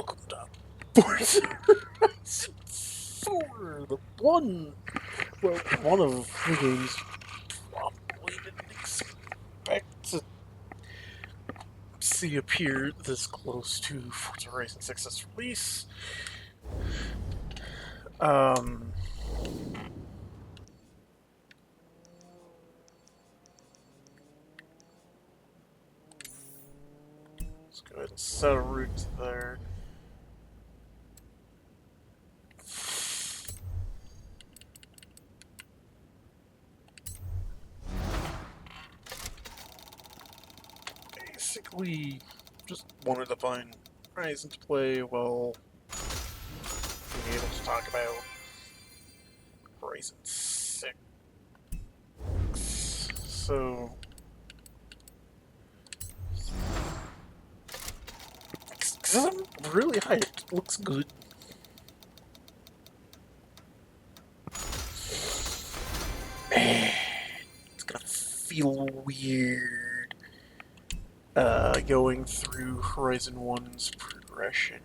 Welcome to Forza Horizon 4, one of the games you probably didn't expect to see appear this close to Forza Horizon 6's release. Let's go ahead and set a route there. Basically, just wanted to find Horizon to play while being able to talk about Horizon 6. So, because I'm really hyped. It looks good. Man, it's gonna feel weird going through Horizon 1's progression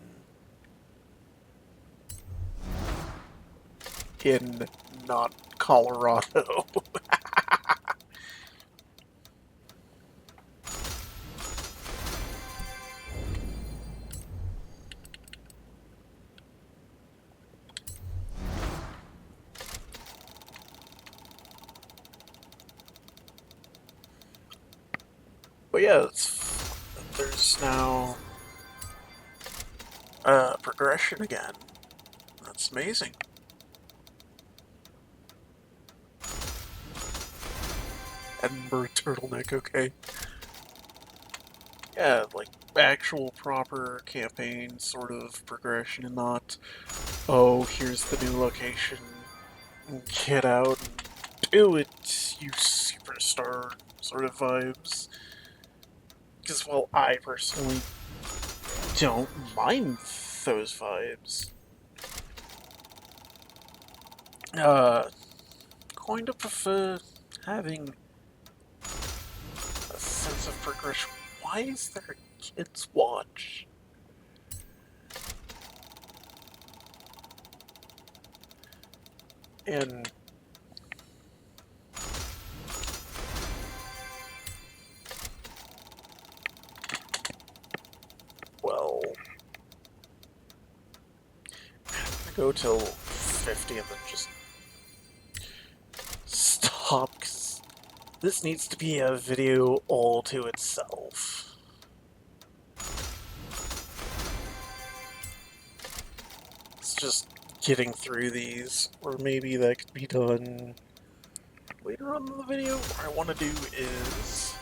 in not Colorado. But yeah, there's now progression again. That's amazing. Edinburgh turtleneck, okay. Yeah, like actual proper campaign sort of progression and not, oh, here's the new location, get out and do it, you superstar sort of vibes. Because, well, I personally don't mind those vibes. Kind of prefer having a sense of progression. Why is there a kids' watch? And well, I'm gonna go till 50 and then just stop, because this needs to be a video all to itself. It's just getting through these, or maybe that could be done later on in the video. What I want to do is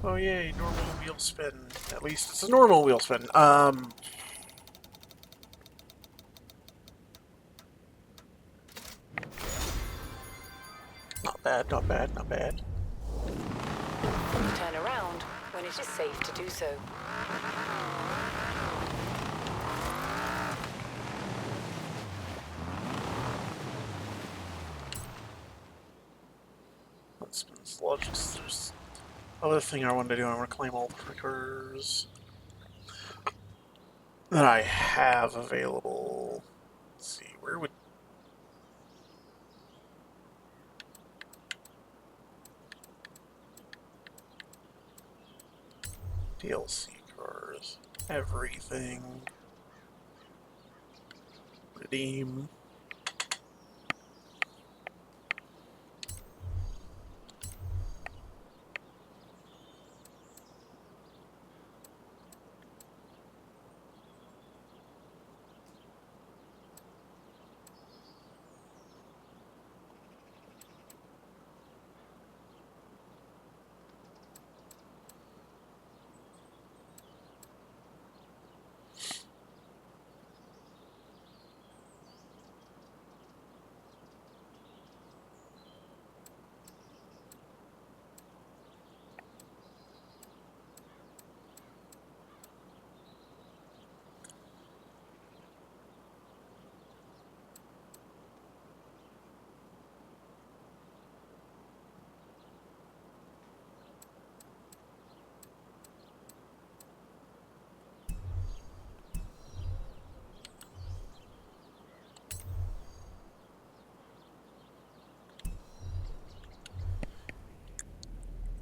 oh yay, normal wheel spin. At least it's a normal wheel spin. Not bad, not bad, not bad. Turn around when it is safe to do so. That spins logics. There's other thing I wanted to do. I want to claim all the clickers that I have available. Let's see, where would DLC cars? Everything. Redeem.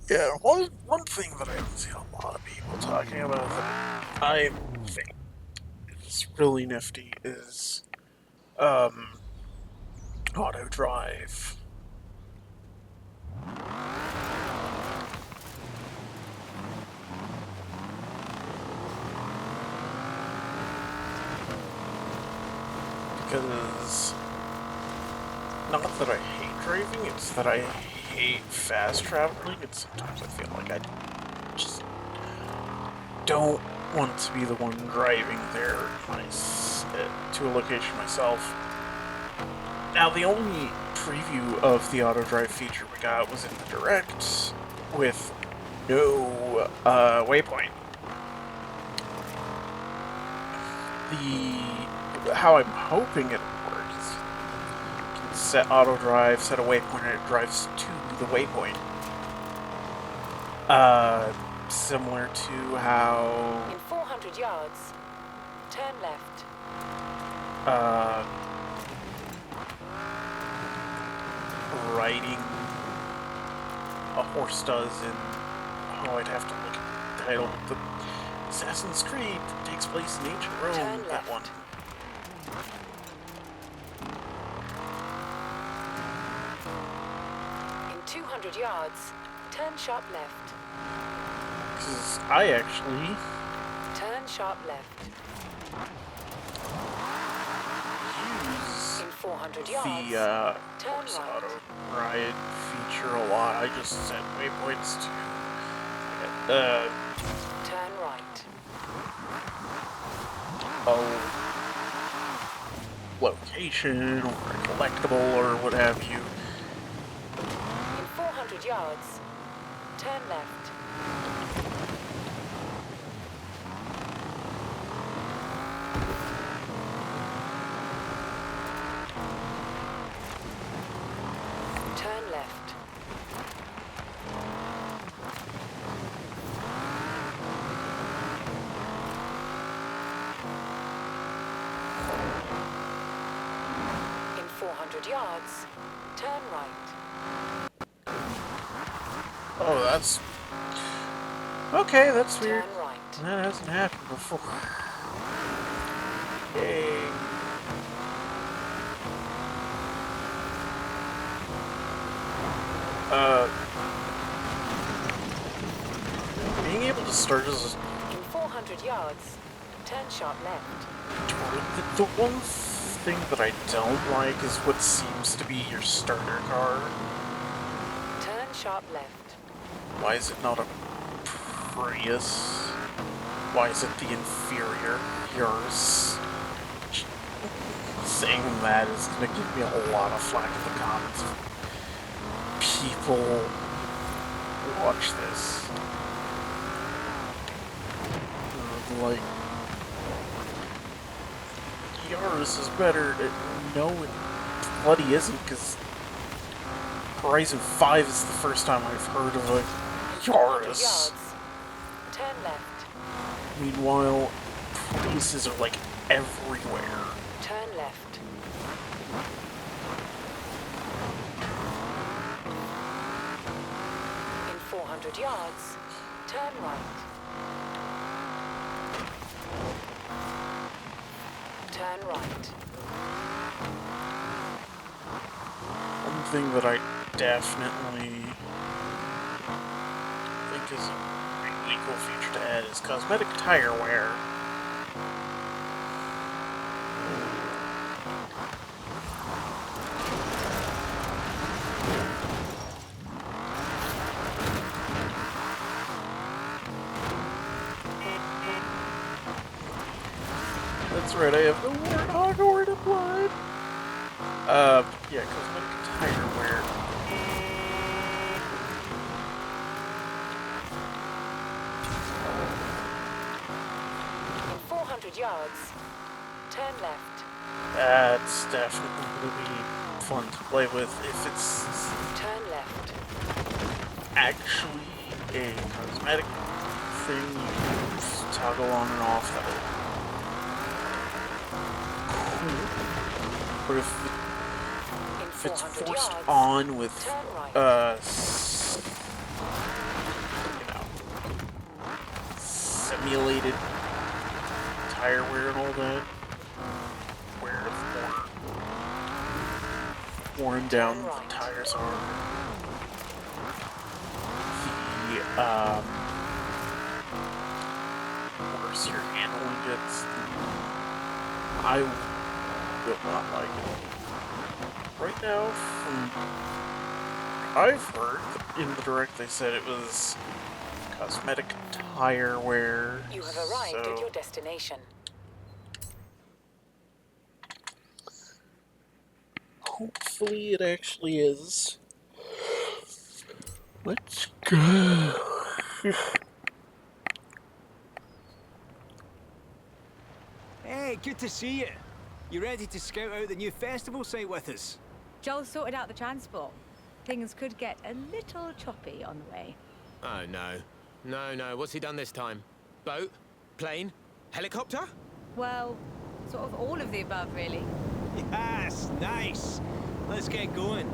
Yeah, one thing that I don't see a lot of people talking about that I think is really nifty is um auto drive. Because not that I hate driving, it's that I hate fast traveling, and sometimes I feel like I just don't want to be the one driving there to a location myself. Now, the only preview of the auto drive feature we got was in the direct with no waypoint. How I'm hoping it works, you can set auto drive, set a waypoint, and it drives to the waypoint. Similar to how In 400 yards, turn left. Riding a horse does in, I'd have to look at the title, the Assassin's Creed takes place in ancient Rome, Turn that one. left. In 200 yards, turn sharp left. Because I actually Turn sharp left. use In 400 yards, the turn horse right. auto ride feature a lot. I just set waypoints to Turn right. a location or a collectible or what have you. In 400 yards, turn left. Turn left. In 400 yards, turn right. Oh, that's okay. That's weird. Turn right. That hasn't happened before. Yay. Being able to start as In 400 yards, turn sharp left. the one thing that I don't like is what seems to be your starter car. Turn sharp left. Why is it not a Prius? Why is it the inferior yours? Saying that is gonna give me a lot of flack in the comments. People watch this. Like, Yaris is better. No, it bloody isn't, because Horizon 5 is the first time I've heard of a 400 Yaris. yards, turn left. Meanwhile, Priuses are like everywhere. Turn left. In 400 yards, turn right. Turn right. One thing that I definitely think is a really cool feature to add is cosmetic tire wear. That's right, I have the Warthog Horde applied. Yeah, cosmetic tire wear. In 400 yards, turn left. That's definitely going to be fun to play with if it's Turn left. actually a cosmetic thing you can toggle on and off. That would cool. Or In if it's 400 forced yards, on with turn right. simulated tire wear and all that, where the more worn down the tires are, the worse your handling gets. I will not like it. Right now, from I've heard in the direct they said it was cosmetic tire wear. You have arrived at your destination. Hopefully it actually is. Let's go. Hey, good to see you. You ready to scout out the new festival site with us? Joel sorted out the transport. Things could get a little choppy on the way. Oh, no. No. What's he done this time? Boat? Plane? Helicopter? Well, sort of all of the above, really. Yes, nice. Let's get going.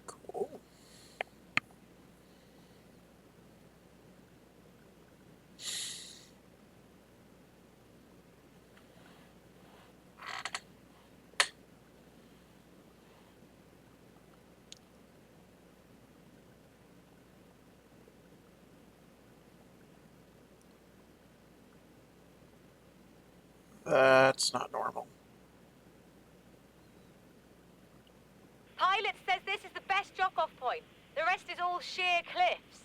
Cool. That's not normal. Pilot says this is the best drop-off point. The rest is all sheer cliffs.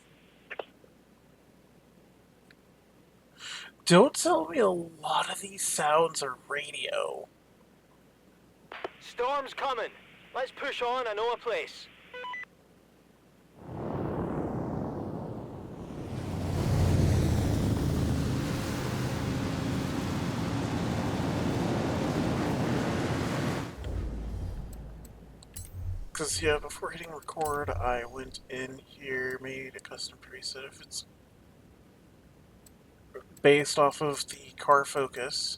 Don't tell me a lot of these sounds are radio. Storm's coming. Let's push on. I know a place. Because, yeah, before hitting record, I went in here, made a custom preset if it's based off of the car focus.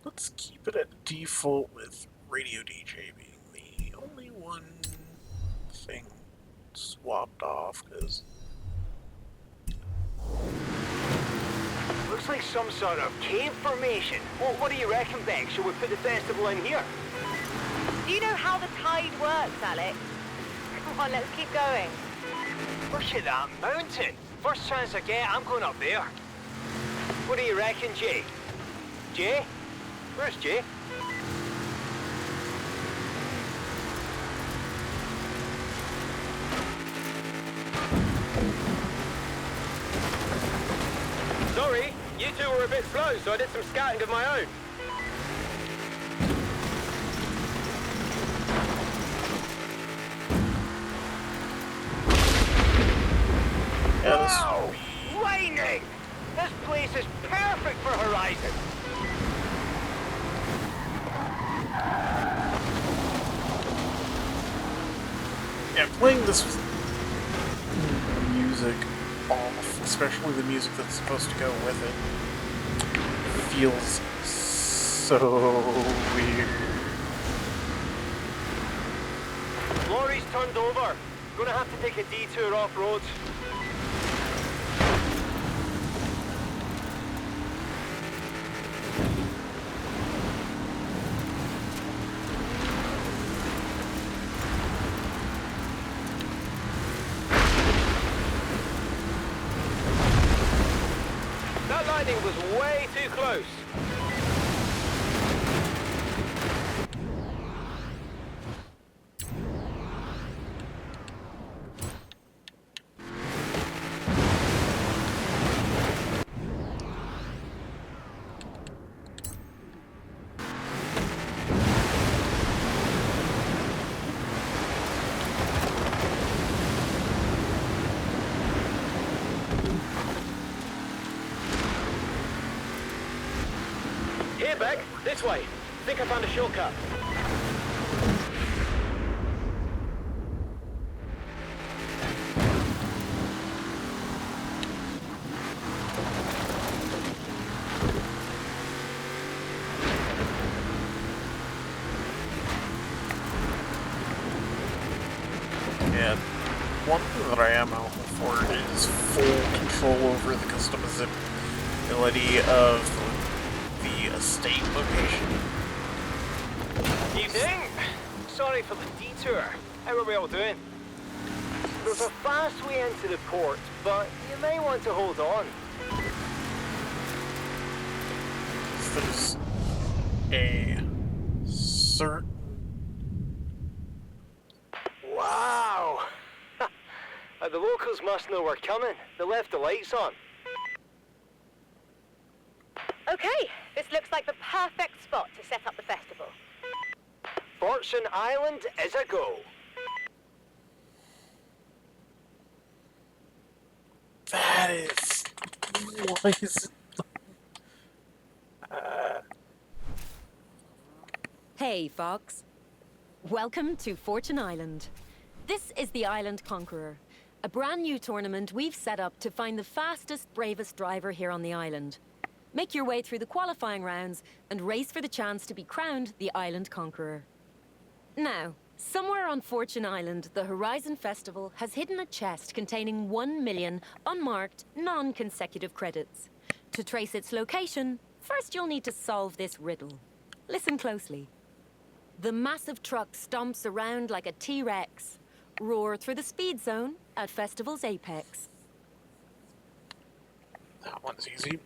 Let's keep it at default with radio DJ being the only one thing swapped off, because Looks like some sort of cave formation. What do you reckon, Beck? Shall we put the festival in here? Do you know how the tide works, Alex? Come on, let's keep going. Look at that mountain. First chance I get, I'm going up there. What do you reckon, Jay? Jay? Where's Jay? Sorry, you two were a bit slow, so I did some scouting of my own. yeah, Wow! Lightning! This place is perfect for Horizon. yeah, playing this with music off, especially the music that's supposed to go with it, feels so weird. Lorry's turned over. Gonna have to take a detour off-road. That lightning was way too close. Hey, Big. This way. Think I found a shortcut. And one thing that I am hopeful for is full control over the customizability of the estate location. Evening. Sorry for the detour. How are we all doing? There's a fast way into the port, but you may want to hold on. There's a certain... Wow! The locals must know we're coming. They left the lights on. Okay, this looks like the perfect spot to set up the festival. Fortune Island is a go. That is... Why is it... Hey, Fox. Welcome to Fortune Island. This is the Island Conqueror, a brand new tournament we've set up to find the fastest, bravest driver here on the island. Make your way through the qualifying rounds and race for the chance to be crowned the Island Conqueror. Now, somewhere on Fortune Island, the Horizon Festival has hidden a chest containing 1 million unmarked, non-consecutive credits. To trace its location, first you'll need to solve this riddle. Listen closely. The massive truck stomps around like a T-Rex. Roar through the speed zone at Festival's apex. That one's easy.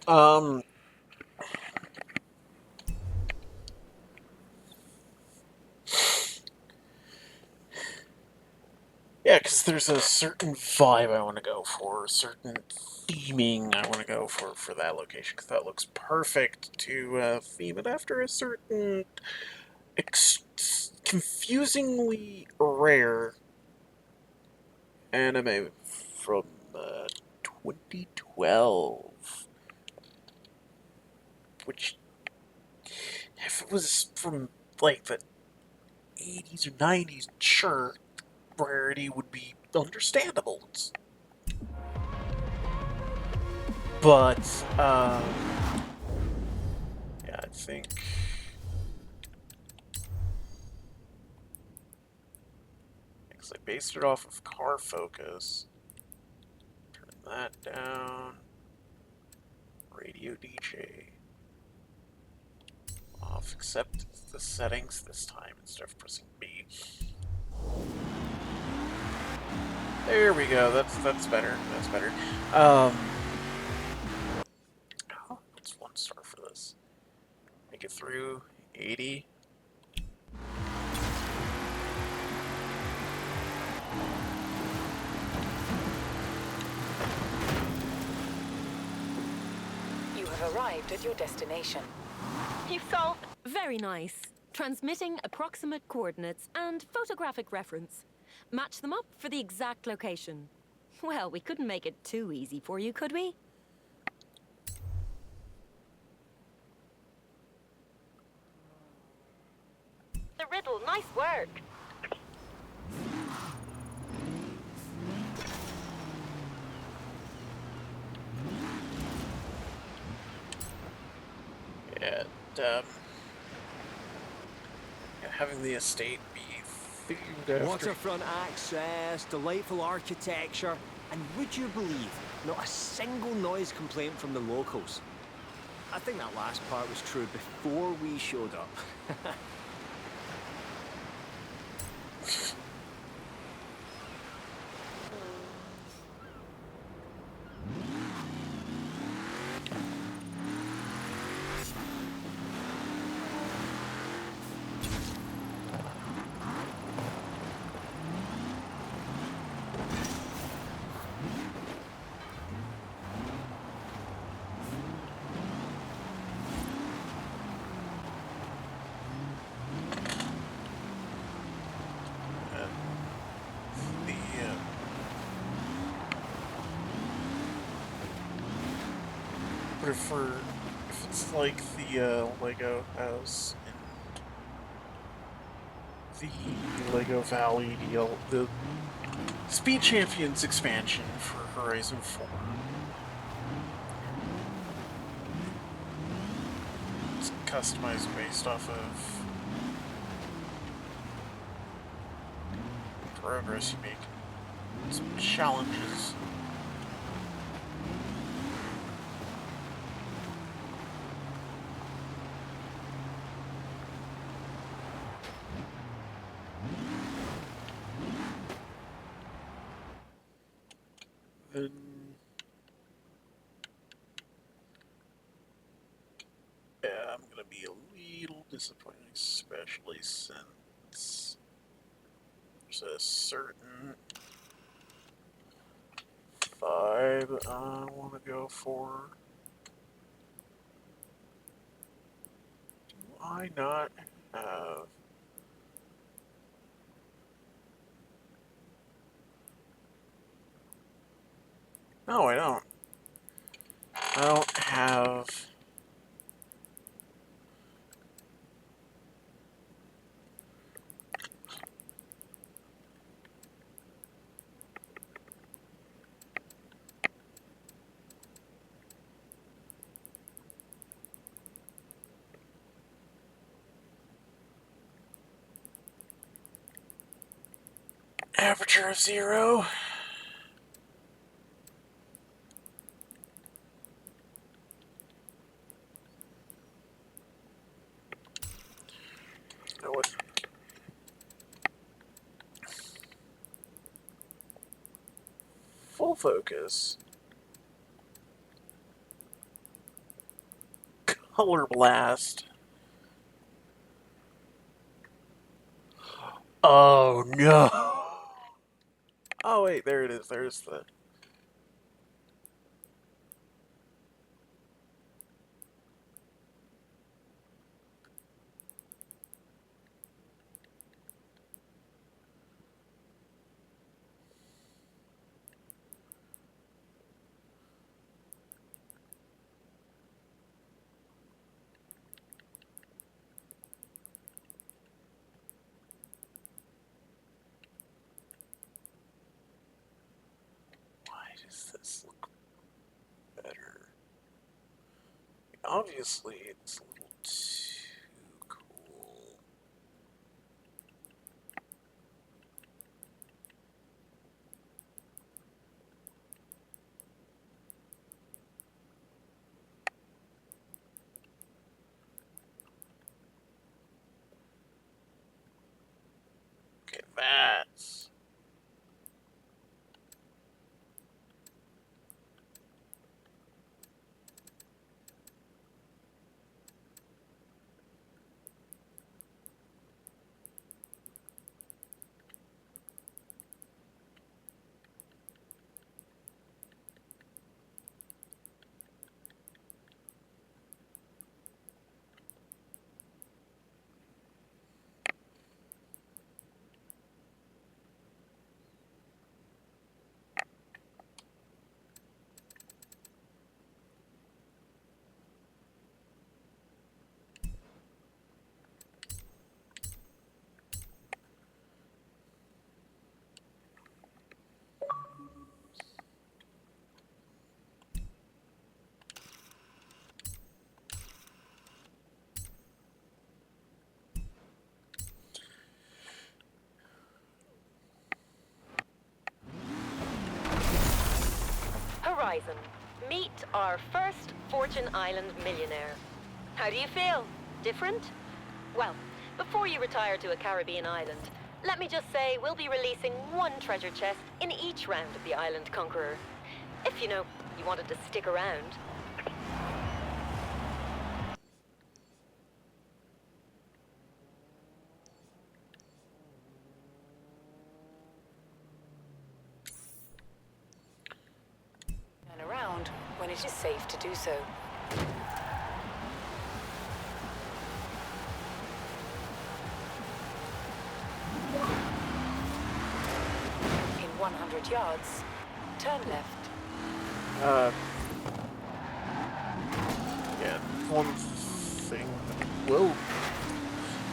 Yeah, because there's a certain vibe I want to go for, a certain theming I want to go for that location, because that looks perfect to theme it after a certain confusingly rare anime from 2012. Which, if it was from, like, the 80s or 90s, sure, rarity would be understandable. But, yeah, I think... Because I based it off of Car Focus. Turn that down. Radio DJ. Off, except the settings this time instead of pressing B. There we go. That's better. That's better. What's 1 star for this? Make it through 80. You have arrived at your destination. You've solved. Very nice. Transmitting approximate coordinates and photographic reference. Match them up for the exact location. Well, we couldn't make it too easy for you, could we? The riddle, nice work. And, yeah, having the estate be themed after... Waterfront access, delightful architecture, and would you believe, not a single noise complaint from the locals. I think that last part was true before we showed up. But if It's like the Lego house in the Lego Valley the Speed Champions expansion for Horizon 4. It's customized based off of progress you make. Some challenges. Then yeah, I'm gonna be a little disappointed, especially since there's a certain vibe I want to go for. Do I not have? No, I don't. I don't have. Aperture of 0. Know what? Full focus. Color blast. Oh no. Oh wait, there it is. There's the. Why does this look better? Obviously, it's a little too cool. Okay, that's. Horizon. Meet our first Fortune Island millionaire. How do you feel? Different? Well, before you retire to a Caribbean island, let me just say we'll be releasing one treasure chest in each round of the Island Conqueror. If, you wanted to stick around. Turn around when it is safe to do so. In 100 yards, turn left. Yeah, one thing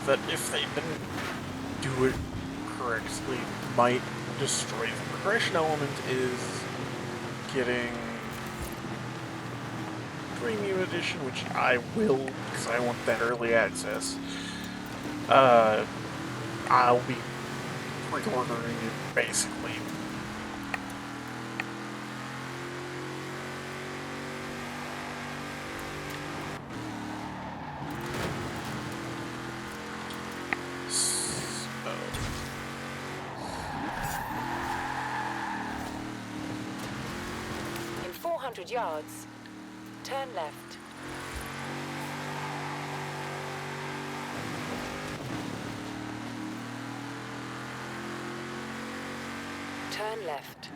that if they didn't do it correctly might destroy the progression element is getting Premium Edition, which I will, because I want that early access. I'll be pre-ordering it, basically. So... In 400 yards, turn left. Turn left.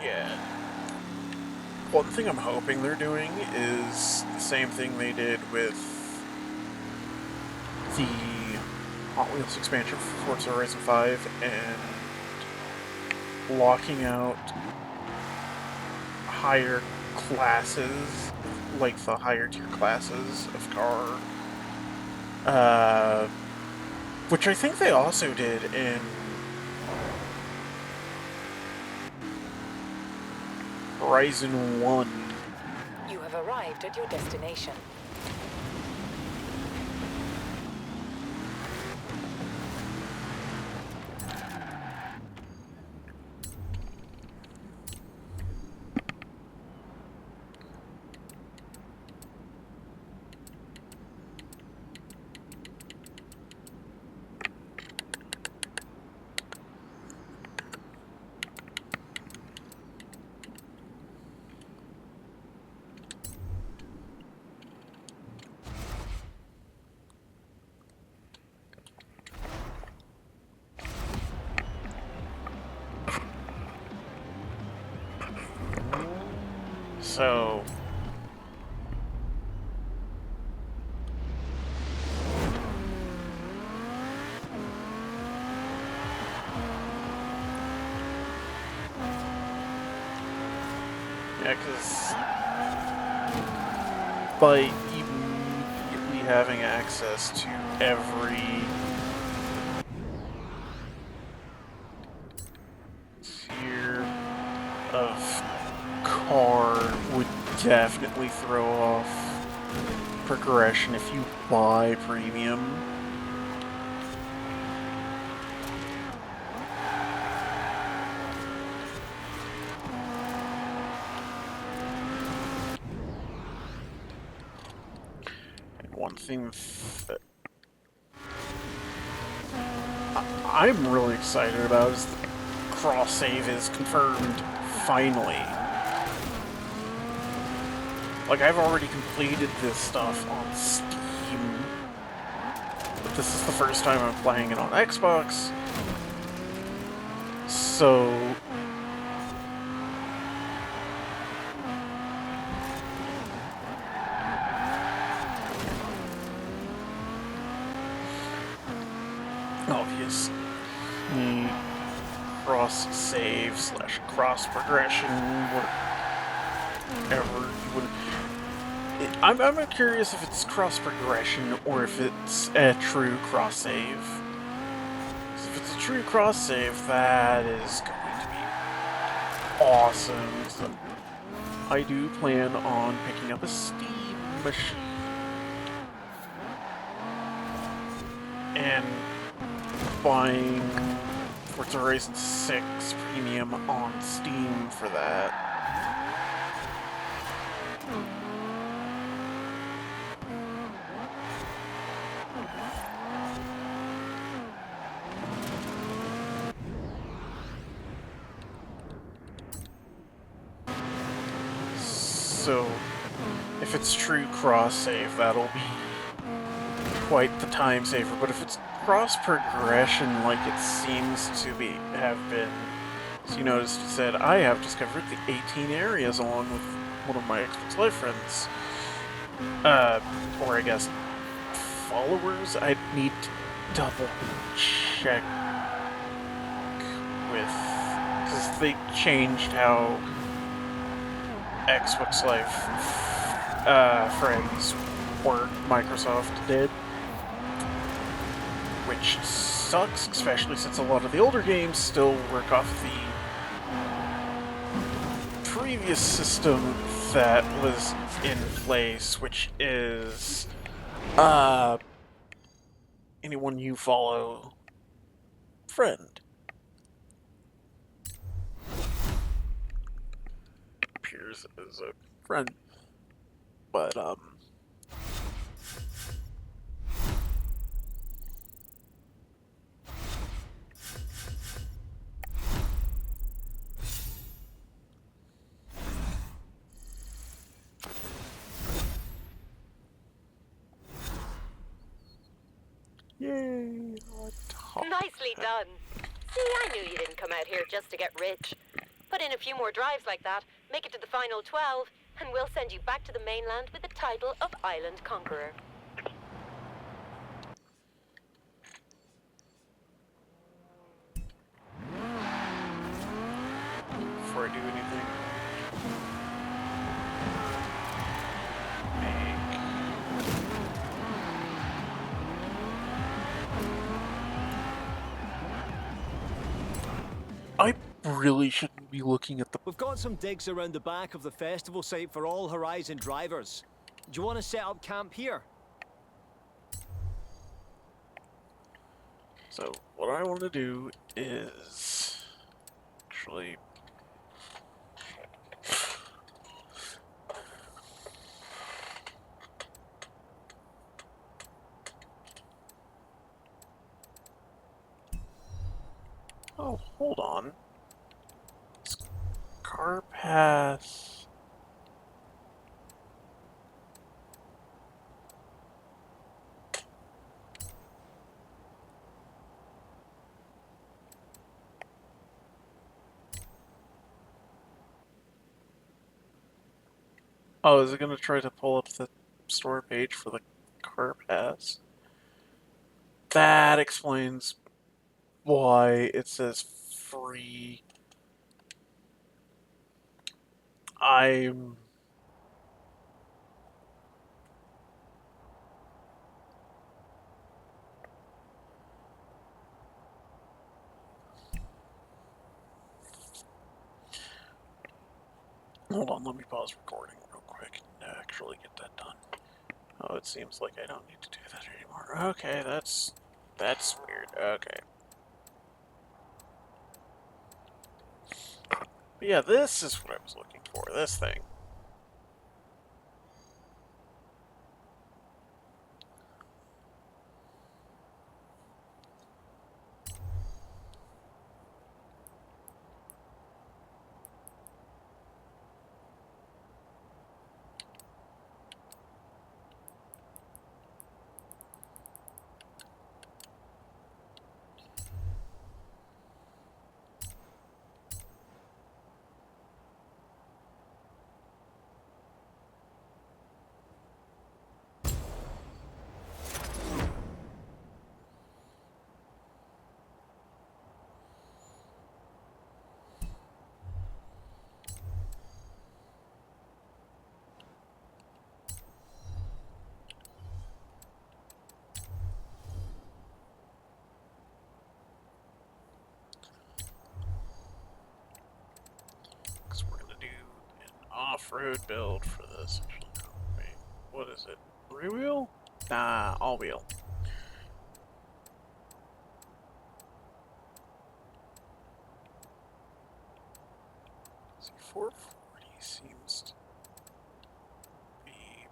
Yeah. One thing I'm hoping they're doing is the same thing they did with the Hot Wheels expansion for Forza Horizon 5 and locking out higher classes, like the higher tier classes of car, which I think they also did in Horizon 1. You have arrived at your destination. So... yeah, because by immediately having access to every tier of car would definitely throw off progression if you buy premium. And one thing that I'm really excited about is the cross-save is confirmed, finally. Like, I've already completed this stuff on Steam, but this is the first time I'm playing it on Xbox, so... obvious. Cross-save / cross-progression, whatever you would... I'm curious if it's cross-progression or if it's a true cross-save. If it's a true cross-save, that is going to be awesome. So I do plan on picking up a Steam machine and buying Forza Horizon 6 Premium on Steam for that. So, if it's true cross-save, that'll be quite the time saver, but if it's cross progression like it seems to have been, as you noticed, it said I have discovered the 18 areas along with one of my Xbox Live friends, or I guess followers. I need to double check with, because they changed how Xbox Live friends work. Microsoft did, which sucks, especially since a lot of the older games still work off the previous system that was in place, which is anyone you follow, friend. Appears as a friend. But, yay! Nicely done. See, I knew you didn't come out here just to get rich. Put in a few more drives like that, make it to the final 12, and we'll send you back to the mainland with the title of Island Conqueror. Before I do anything, I really shouldn't be looking at the... We've got some digs around the back of the festival site for all Horizon drivers. Do you want to set up camp here? So, what I want to do is... actually... Oh, hold on. Car pass... Oh, is it going to try to pull up the store page for the car pass? That explains why it says free. I'm... Hold on, let me pause recording real quick and actually get that done. Oh, it seems like I don't need to do that anymore. Okay, that's weird. Okay. But yeah, this is what I was looking for, this thing. Because we're going to do an off-road build for this. Actually, no, wait, what is it? Rear wheel? Nah, all wheel. See, 440 seems to be...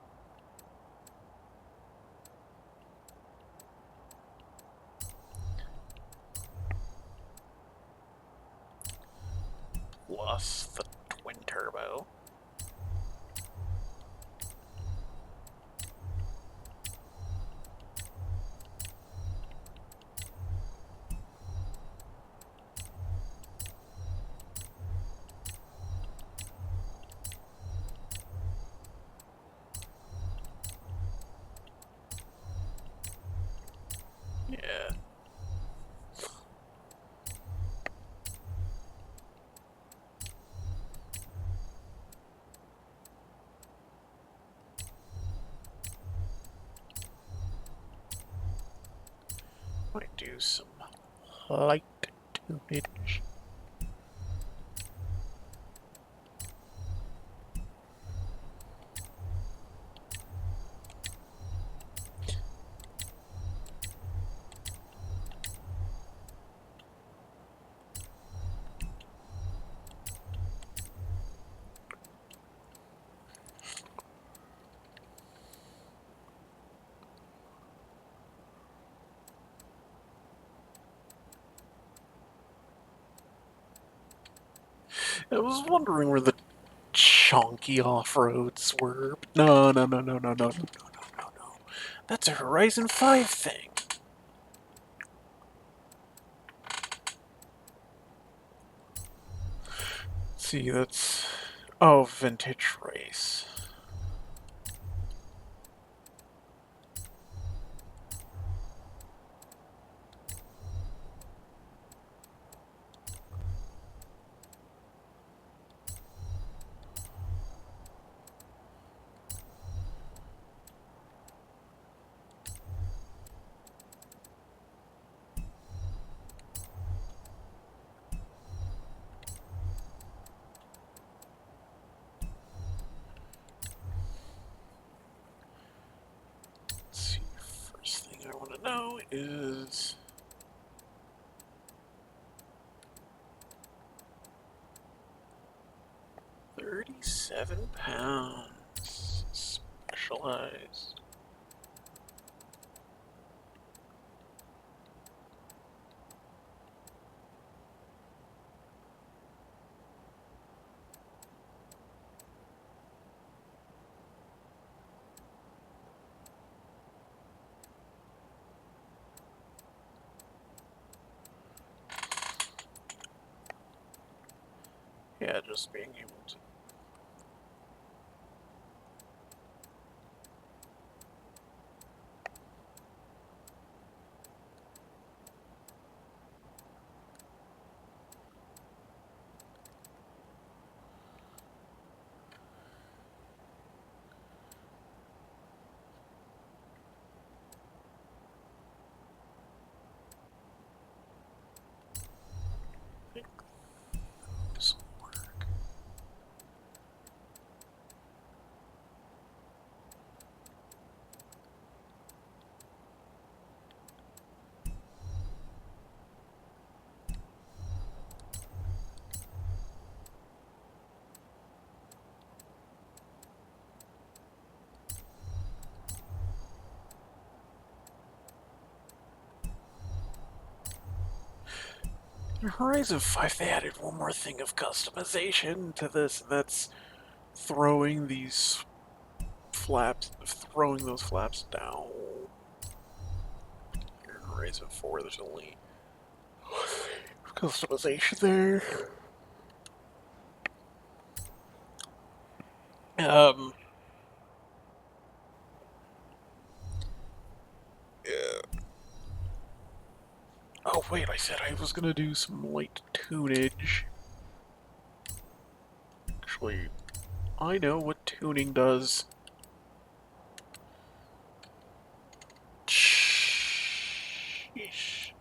plus the twin turbo. Might do some light tunage. I was wondering where the chunky off-roads were. But no, no, no, no, no, no, no, no, no, no, no. That's a Horizon 5 thing. Let's see, that's... Oh, Vintage Race. Let's see, first thing I want to know is... 37 pounds. Specialized. Yeah, just being able to... I think this will work. In Horizon 5, they added one more thing of customization to this, and that's throwing these flaps, throwing those flaps down. Here in Horizon 4, there's only customization there. Yeah. Oh wait, I said I was gonna do some light tunage. Actually, I know what tuning does. Sheesh.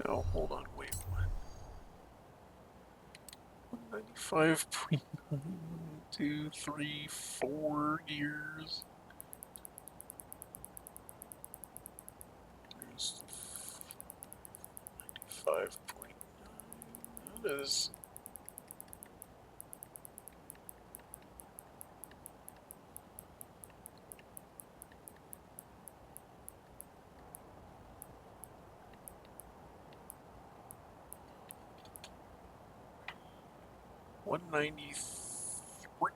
No, hold on, wait, what? 195.234 gears. There's 95.9. That is... One 193.2.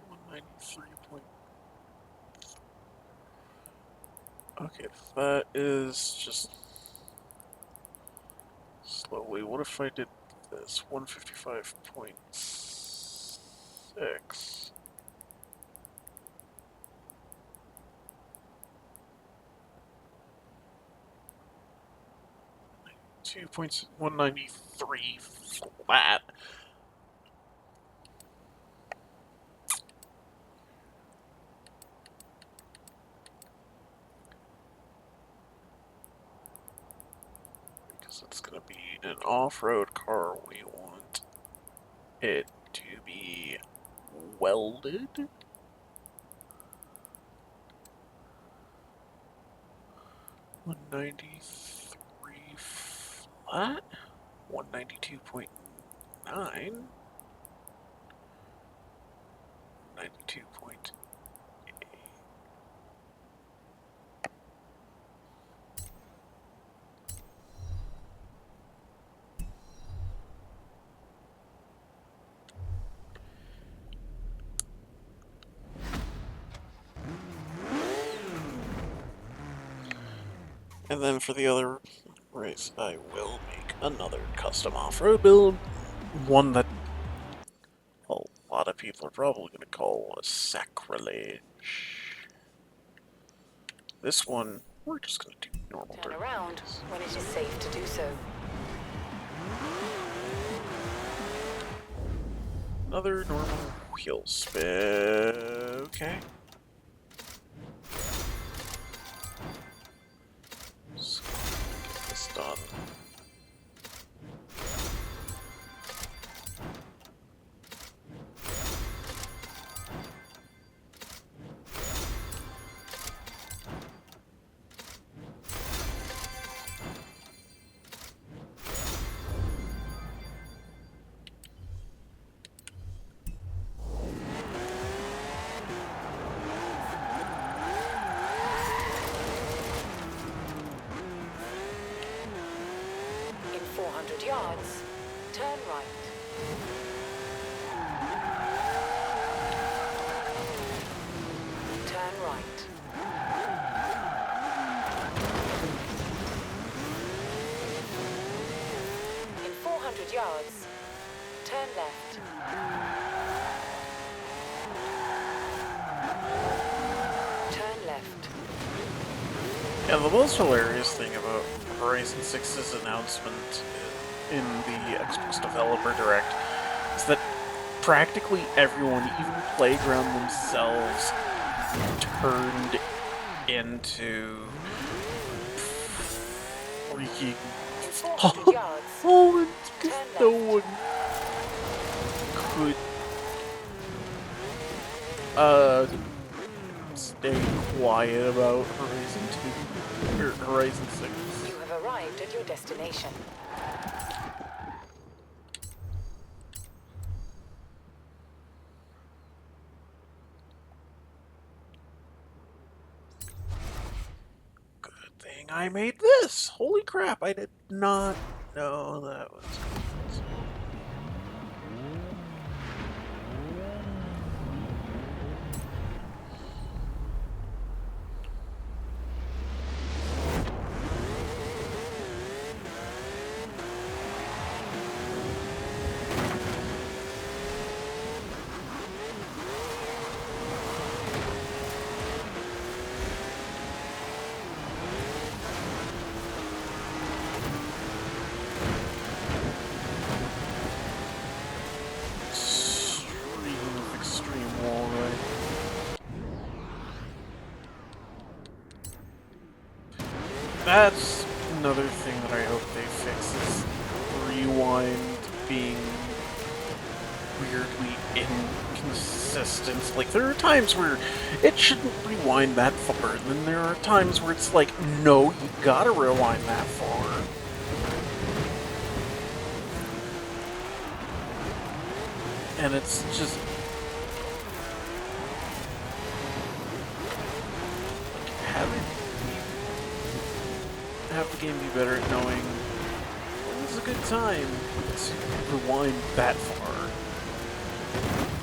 193. Okay, that is just slowly. What if I did this? 155.6. 2.193 flat. Because it's going to be an off-road car, we want it to be welded. 193 flat. 192.9. 92.8. And then for the other race, I will make another custom off-road build. One that a lot of people are probably going to call a sacrilege. This one, we're just going to do normal Turn dirt. around when it is safe to do so. Another normal wheel spin. Okay. So, get this done. In 400 yards, turn right. Turn right. In 400 yards, turn left. Turn left. Yeah, the most hilarious thing about Horizon 6's announcement in the Xbox Developer Direct is that practically everyone, even Playground themselves, turned into freaking In 400 yards, Holland because turn no left. one could stay quiet about Horizon 2 or Horizon 6. You have arrived at your destination. Good thing I made this! Holy crap, I did not know that was going to extreme wall ride. That's another thing that I hope they fix is rewind being weirdly inconsistent. Like, there are times where it shouldn't rewind that far, and then there are times where it's like, no, you gotta rewind that far. And it's just... like, have the game be better at knowing when is a good time to rewind that far.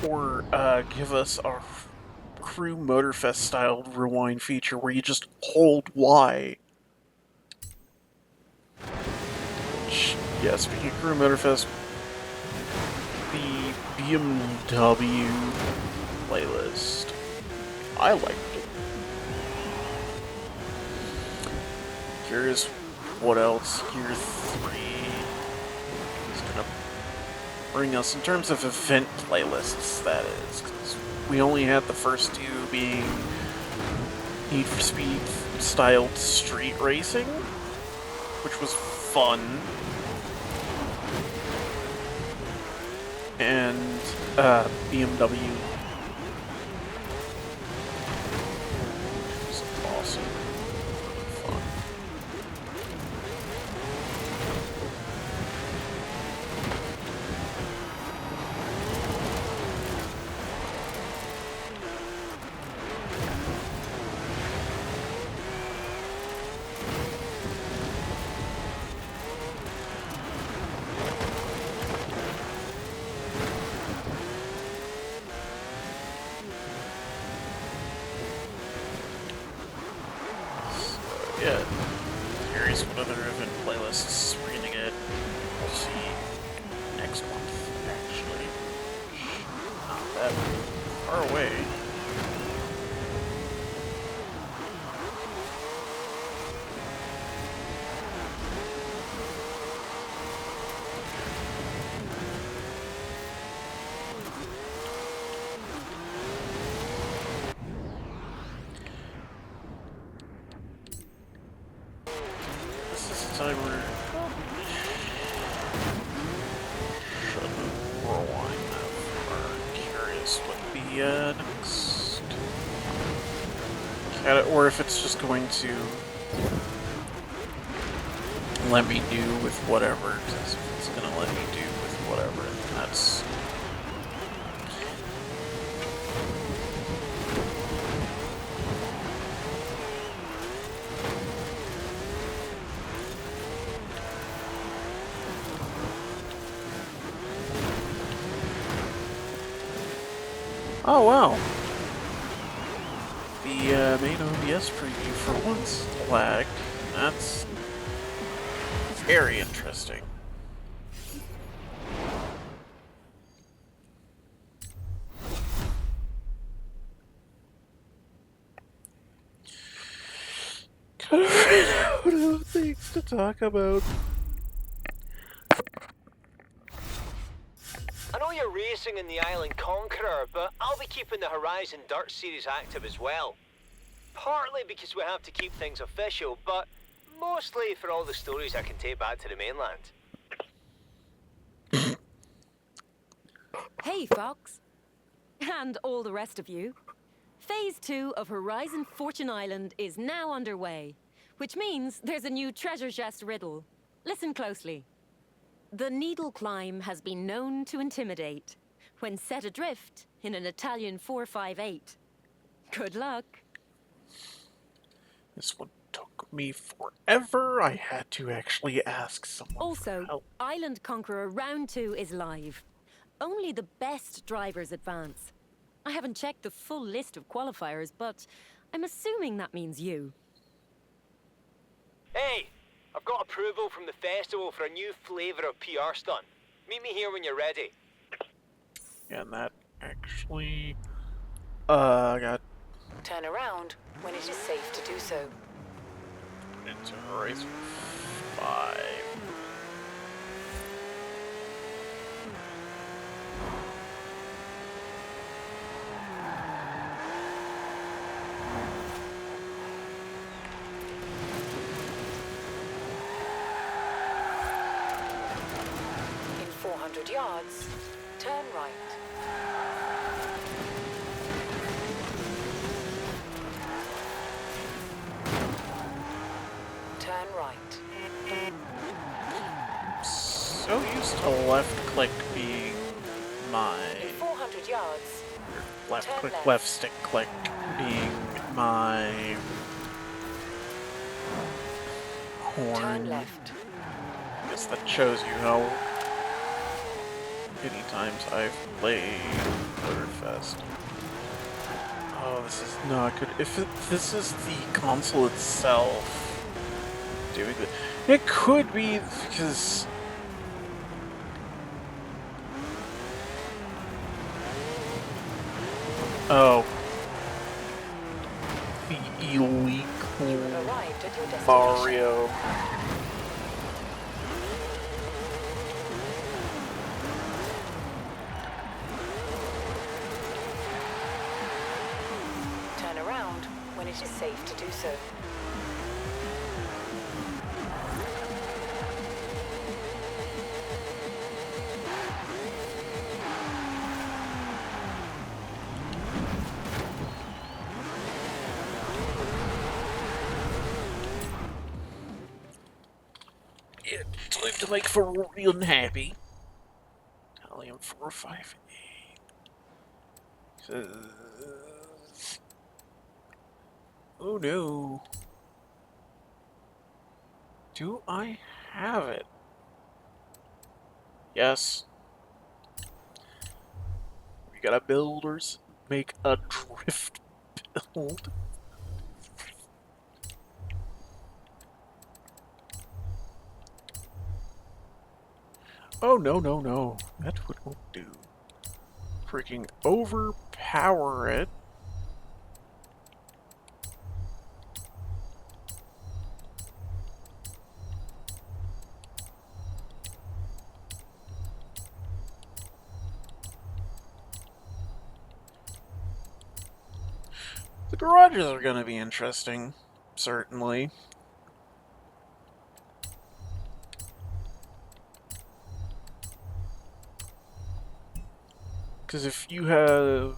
Or give us our Crew Motorfest style rewind feature where you just hold Y. Which, yeah, speaking of Crew Motorfest, BMW playlist. I liked it. Here's what else Year 3 is gonna bring us in terms of event playlists, that is. 'Cause we only had the first two being Need for Speed styled street racing, which was fun. And BMW. Which was awesome. Fun. Yeah, curious what other event playlists we're gonna get. We'll see next month, actually. Not that far away. This is the time where shouldn't rewind that far. Curious what the next or if it's just going to let me do with whatever. 'Cause if it's gonna let me do with whatever, then that's oh wow. The main OBS preview for once lagged. That's very interesting. Kind of ran out of things to talk about. I know you're racing in the Island Conqueror, but I'll be keeping the Horizon Dirt Series active as well. Partly because we have to keep things official, but mostly for all the stories I can take back to the mainland. Hey, Fox. And all the rest of you. Phase 2 of Horizon Fortune Island is now underway, which means there's a new treasure chest riddle. Listen closely. The needle climb has been known to intimidate when set adrift in an Italian 458. Good luck. This one took me forever. I had to actually ask someone for Also, help. Island Conqueror Round 2 is live. Only the best drivers advance. I haven't checked the full list of qualifiers, but I'm assuming that means you. Hey, I've got approval from the festival for a new flavor of PR stunt. Meet me here when you're ready. Yeah, and that actually got Turn around when it is safe to do so. put into Horizon 5. In 400 yards, turn right. Turn right. So used to left click being my In 400 yards, left turn click, left. left stick click being my horn. turn left. I guess that shows you how many times I've played Motorfest. Oh, this is not good. If this is the console itself doing it could be because Oh. The illegal Arrived at your destination. Mario. Turn around when it is safe to do so. Yeah, time to make Ferrari unhappy. Italian 458 says, oh no. Do I have it? Yes. We gotta builders make a drift build. Oh no, no, no. That won't do. Freaking overpower it. The garages are gonna be interesting, certainly. Because if you have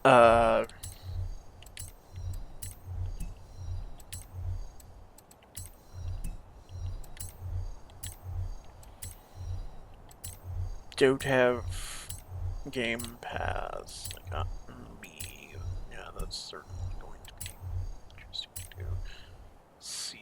uh don't have Game Pass like on me, yeah, that's certainly going to be interesting to do. See.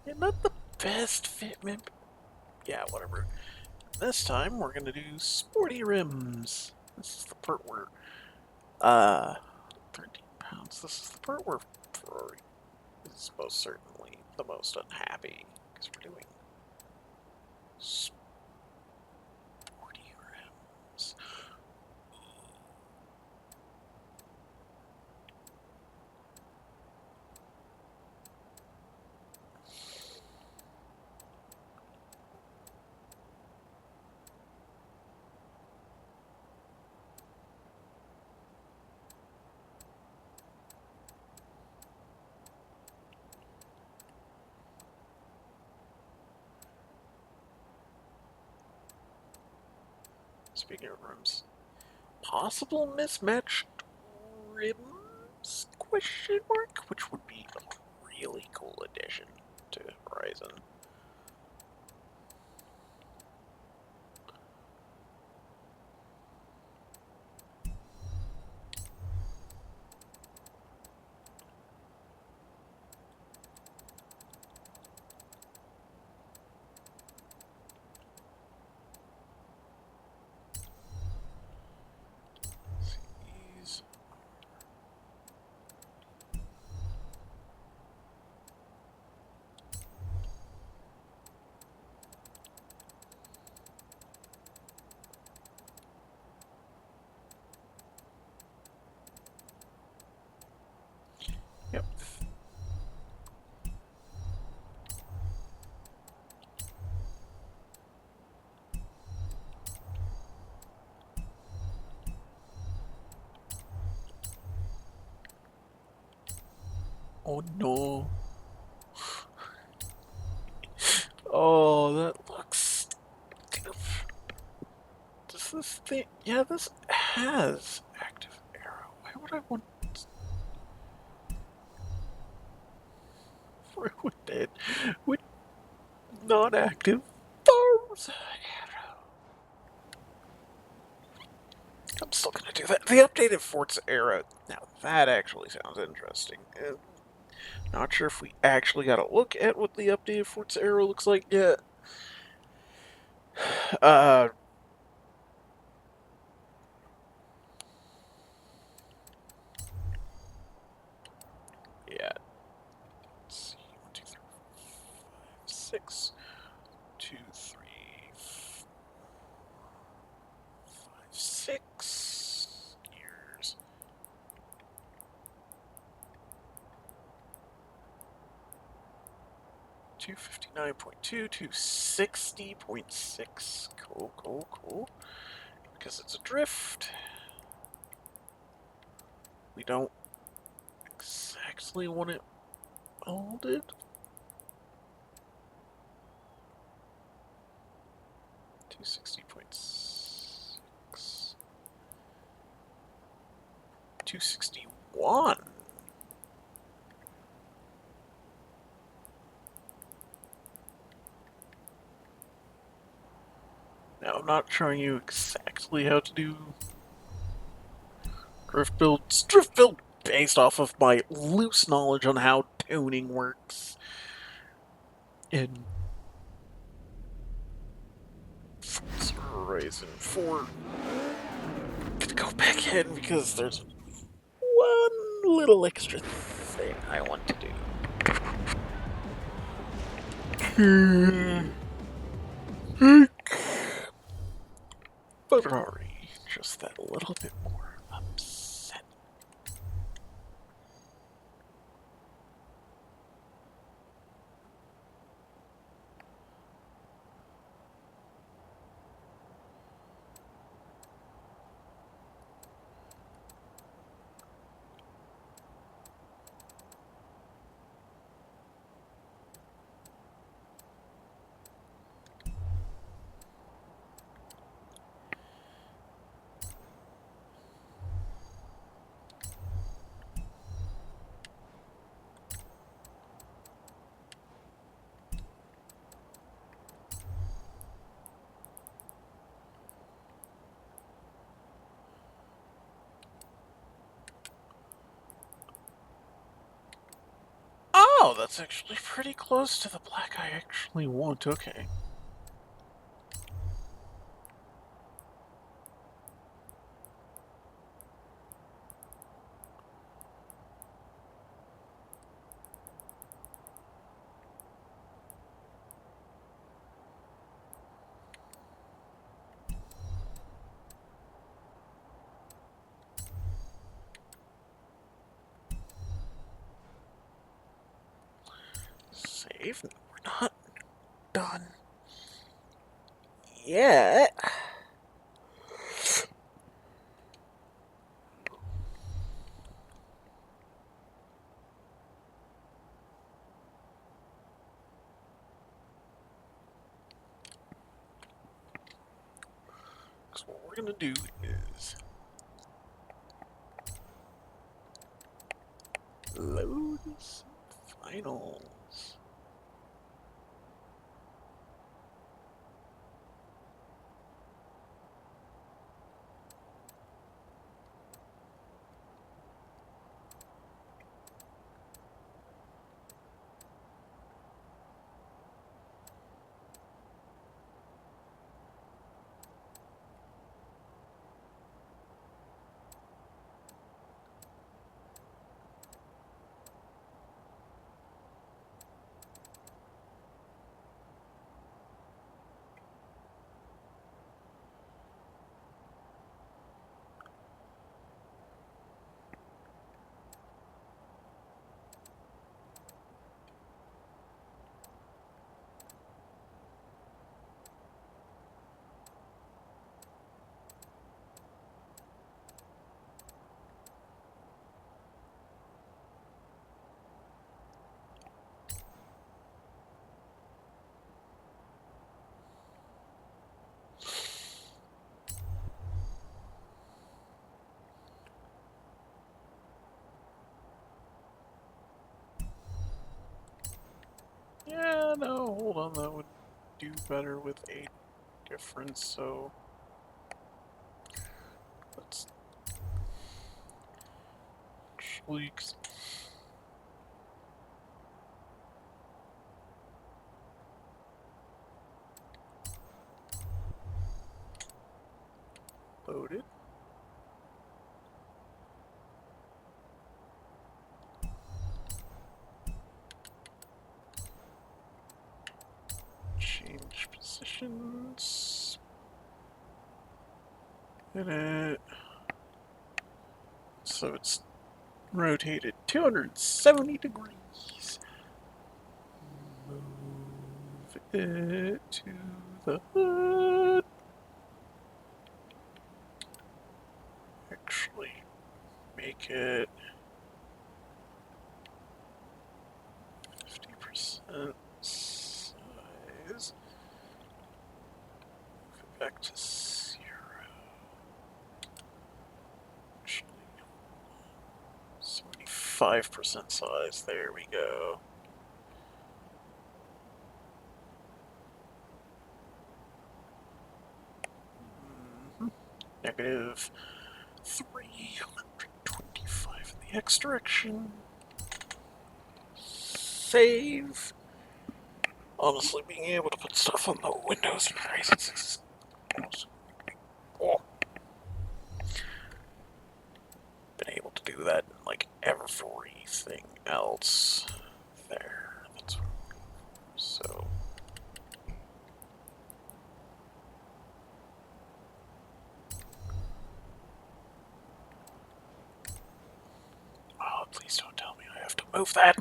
Yeah, not the best fitment. Yeah, whatever. This time we're gonna do sporty rims. This is the part where 13 pounds. This is the part where Ferrari is most certainly the most unhappy because we're doing sporty rims. Speaking of rims, possible mismatched rims? Question mark, which would be a really cool addition to Horizon. These. Yep. Oh no. Oh, that looks stiff. Does this thing... Yeah, this has active arrow. Why would I want... Ruined it? What? non-active bombs. I'm still gonna do that. The updated Forza era. Now that actually sounds interesting. Not sure if we actually got a look at what the updated Forza era looks like yet. Uh, yeah. Let's see. 1, 2, 3, 4, 5, 6. 2, 3, 4, 5, 6 years. 259.2, 260.6. Cool, cool, cool. Because it's a drift. We don't exactly want it molded. 260.6. 261. Now, I'm not showing you exactly how to do drift builds. Drift build based off of my loose knowledge on how tuning works in Forza Horizon 4. Gonna go back in because there's one little extra thing I want to do. Ferrari, just that little bit more upset. Oh, that's actually pretty close to the black I actually want. Okay. Save. We're not done yet. Because what we're gonna do is load some finals. Yeah, no, hold on, that would do better with a difference, so let's actually load it. Change positions. Edit. So it's rotated 270 degrees. Move it to the hood. Actually, make it 50% size. Move it back to 0. Actually, 75% size. There we go. Negative 325 in the X direction. Save. Honestly, being able to put stuff on the windows in Horizon 6 is awesome. Oh. Been able to do that in like everything else. There. That's what I'm looking for. So. Oh, please don't tell me I have to move that.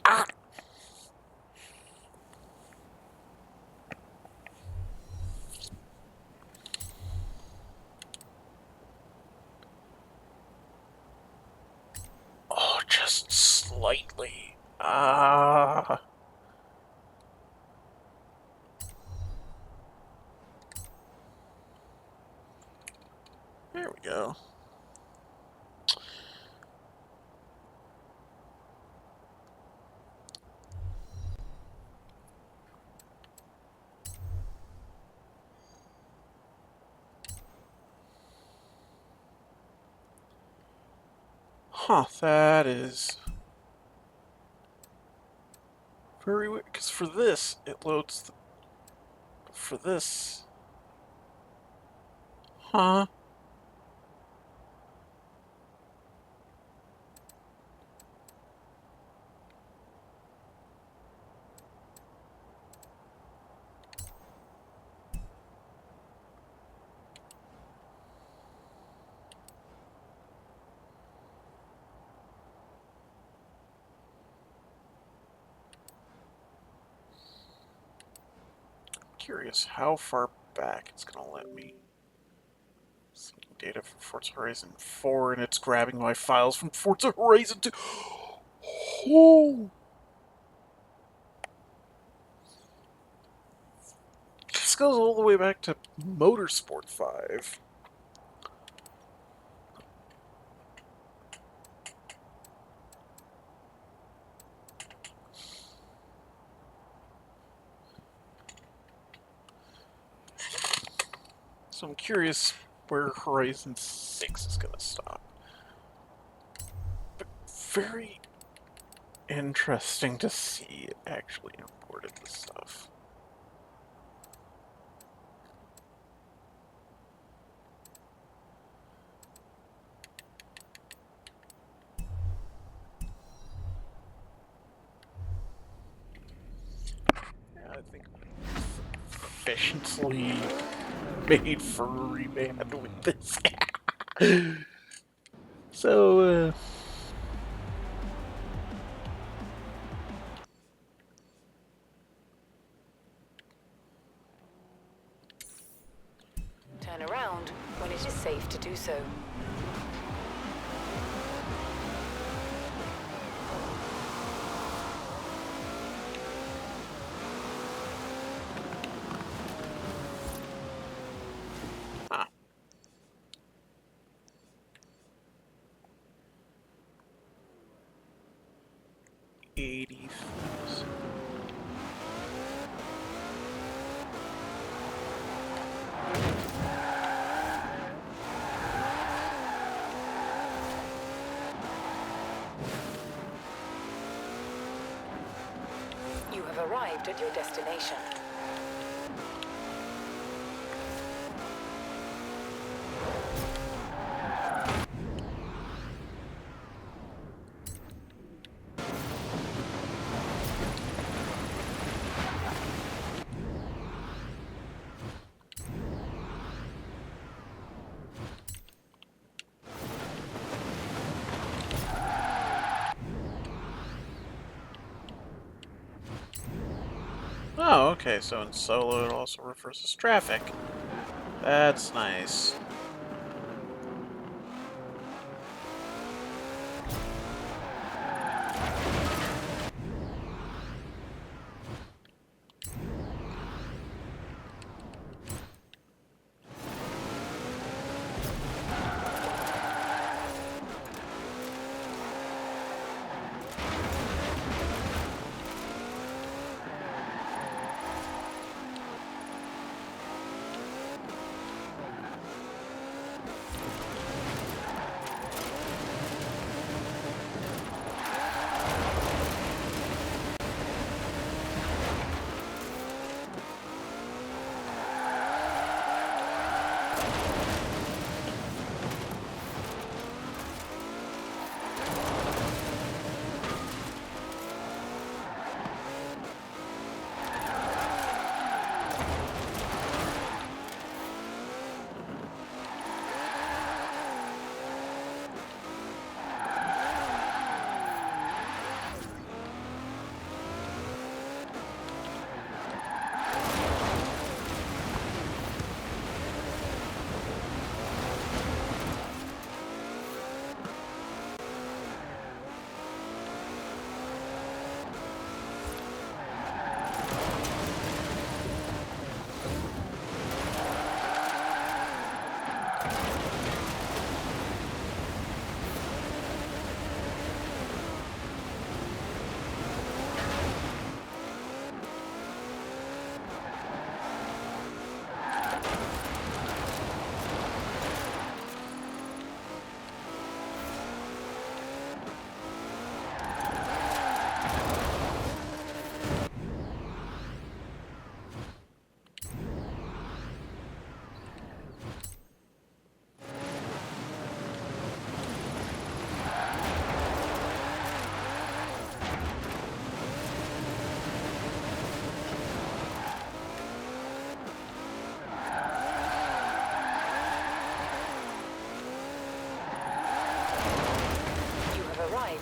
Ah! Oh, just slightly. Ah. There we go. Huh, that is very weird, because for this, it loads the, for this. Huh? Curious how far back it's gonna let me. Seeing data from Forza Horizon 4, and it's grabbing my files from Forza Horizon 2. Oh! This goes all the way back to Motorsport 5. So I'm curious where Horizon 6 is gonna stop. But very interesting to see it actually imported the stuff. Yeah, I think efficiently made for reband with this. So, Turn around when it is safe to do so. ah. 80,000. have arrived at your destination. Oh, okay, so in solo it also reverses traffic. That's nice.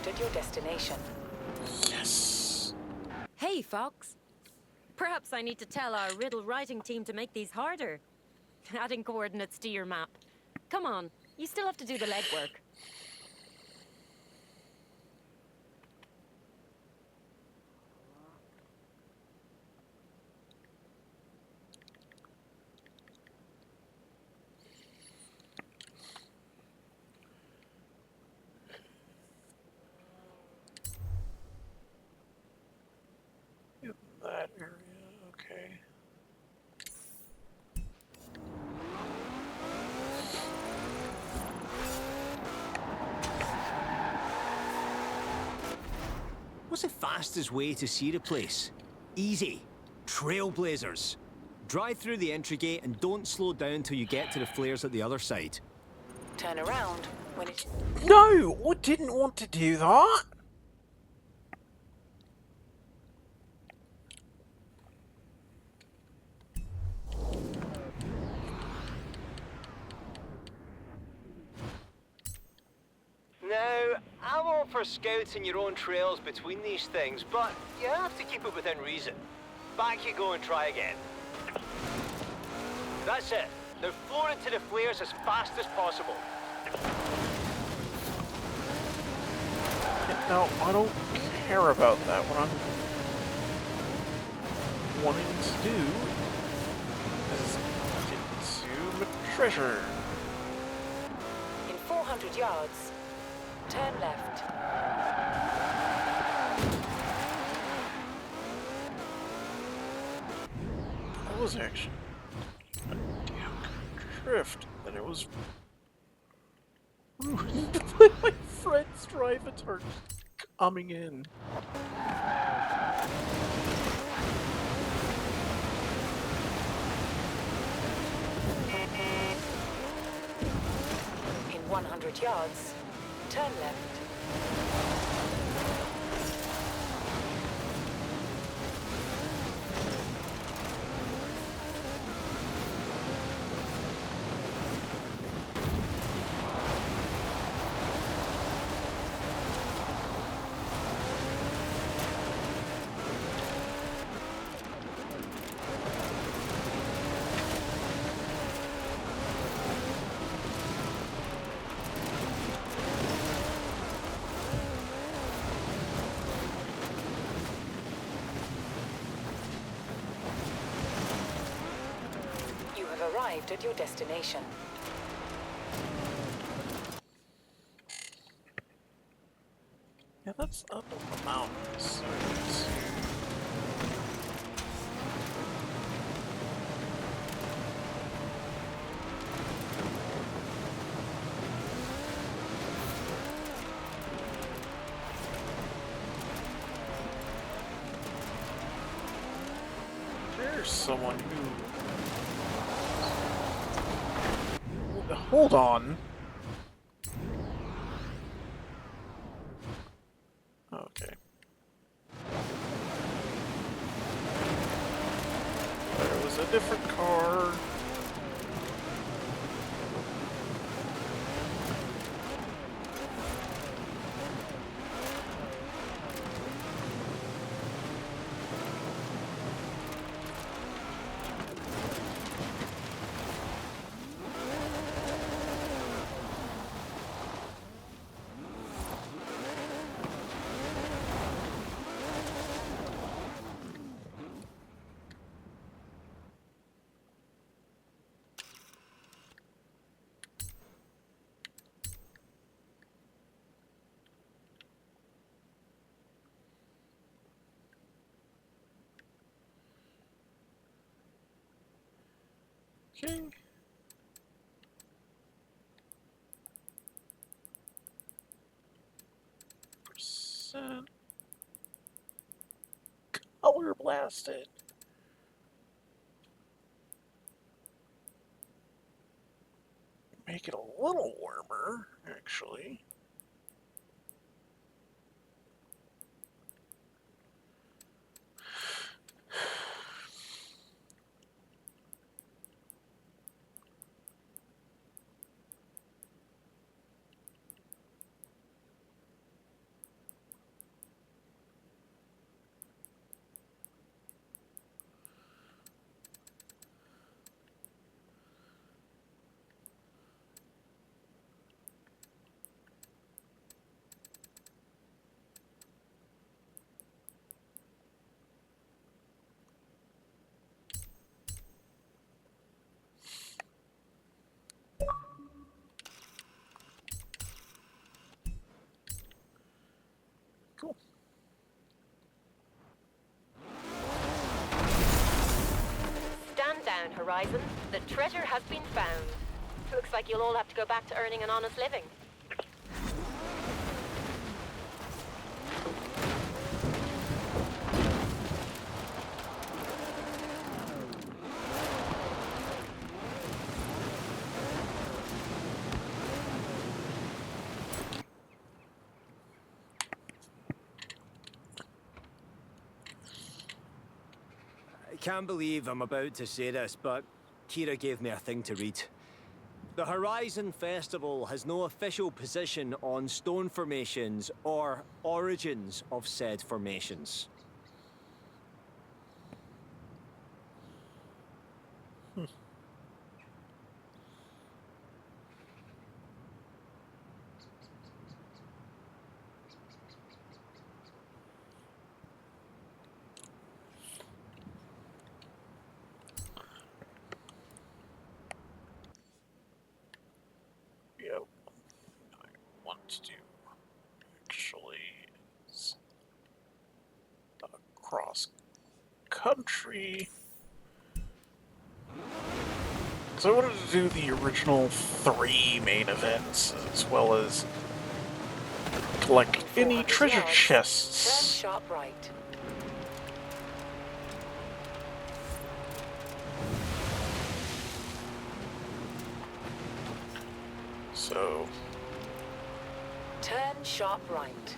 At your destination. Yes! Hey, Fox. Perhaps I need to tell our riddle writing team to make these harder. Adding coordinates to your map. Come on, you still have to do the legwork. In that area, okay. What's the fastest way to see the place? Easy. Trailblazers. Drive through the entry gate and don't slow down till you get to the flares at the other side. Turn around when it... No! I didn't want to do that! Now, I'm all for scouting your own trails between these things, but you have to keep it within reason. Back you go and try again. That's it. Now floor into the flares as fast as possible. No, I don't care about that. What I'm wanting to do is get to my treasure. In 400 yards, turn left. That was actually a damn good drift, and it was ruined by my friend's drive attempts coming in. 100 yards. Turn left. You have arrived at your destination. Yeah, that's up on the mountains. So let's see. There's someone who... Hold on. Okay. There was a different car. Okay. Percent color blasted. Make it a little warmer, actually. Cool. Stand down, Horizon. The treasure has been found. Looks like you'll all have to go back to earning an honest living. I can't believe I'm about to say this, but Kira gave me a thing to read. The Horizon Festival has no official position on stone formations or origins of said formations. Yeah, I want to do actually is cross country. Because I wanted to do the original 3 main events as well as collect any 400 treasure yards. Turn chests. sharp right. So, Turn sharp right.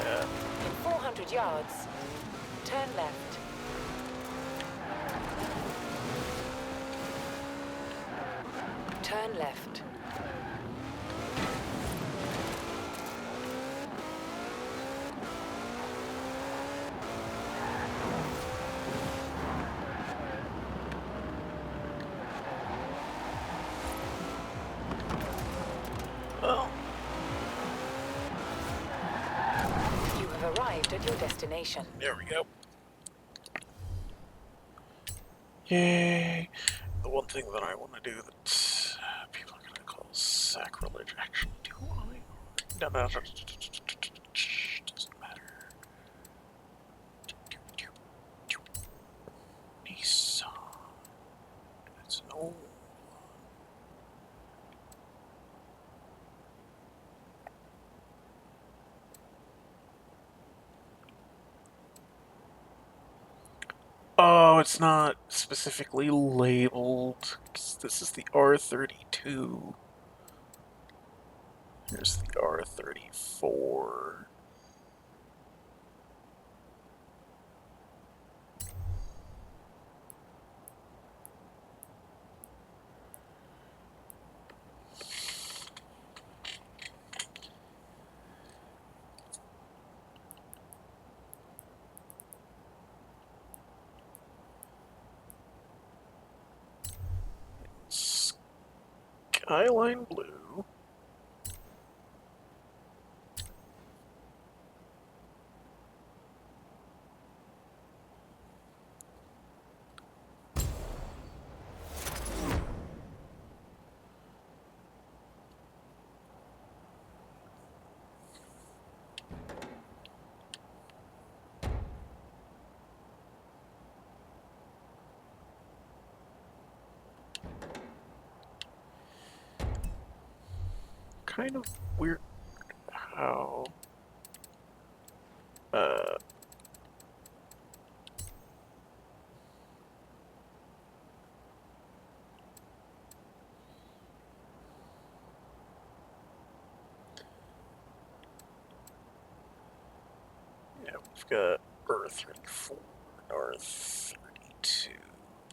In 400 yards, turn left. Turn left. well, You have arrived at your destination. there we go. Yay! The one thing that I want to do that people are going to call sacrilege, actually, do I? No, doesn't matter. Nissan. That's an old. Oh, it's not specifically labeled. This is the R32. Here's the R34. Skyline blue. Kind of weird how yeah, we've got R34 and R32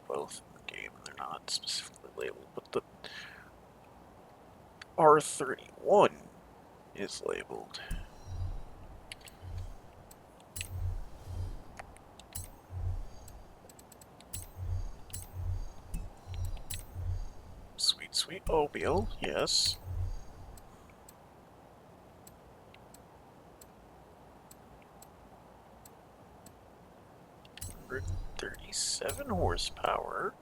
both in the game. They're not specifically labeled, but the R31 is labeled. Sweet, sweet Mobile, yes. Hundred 37 horsepower.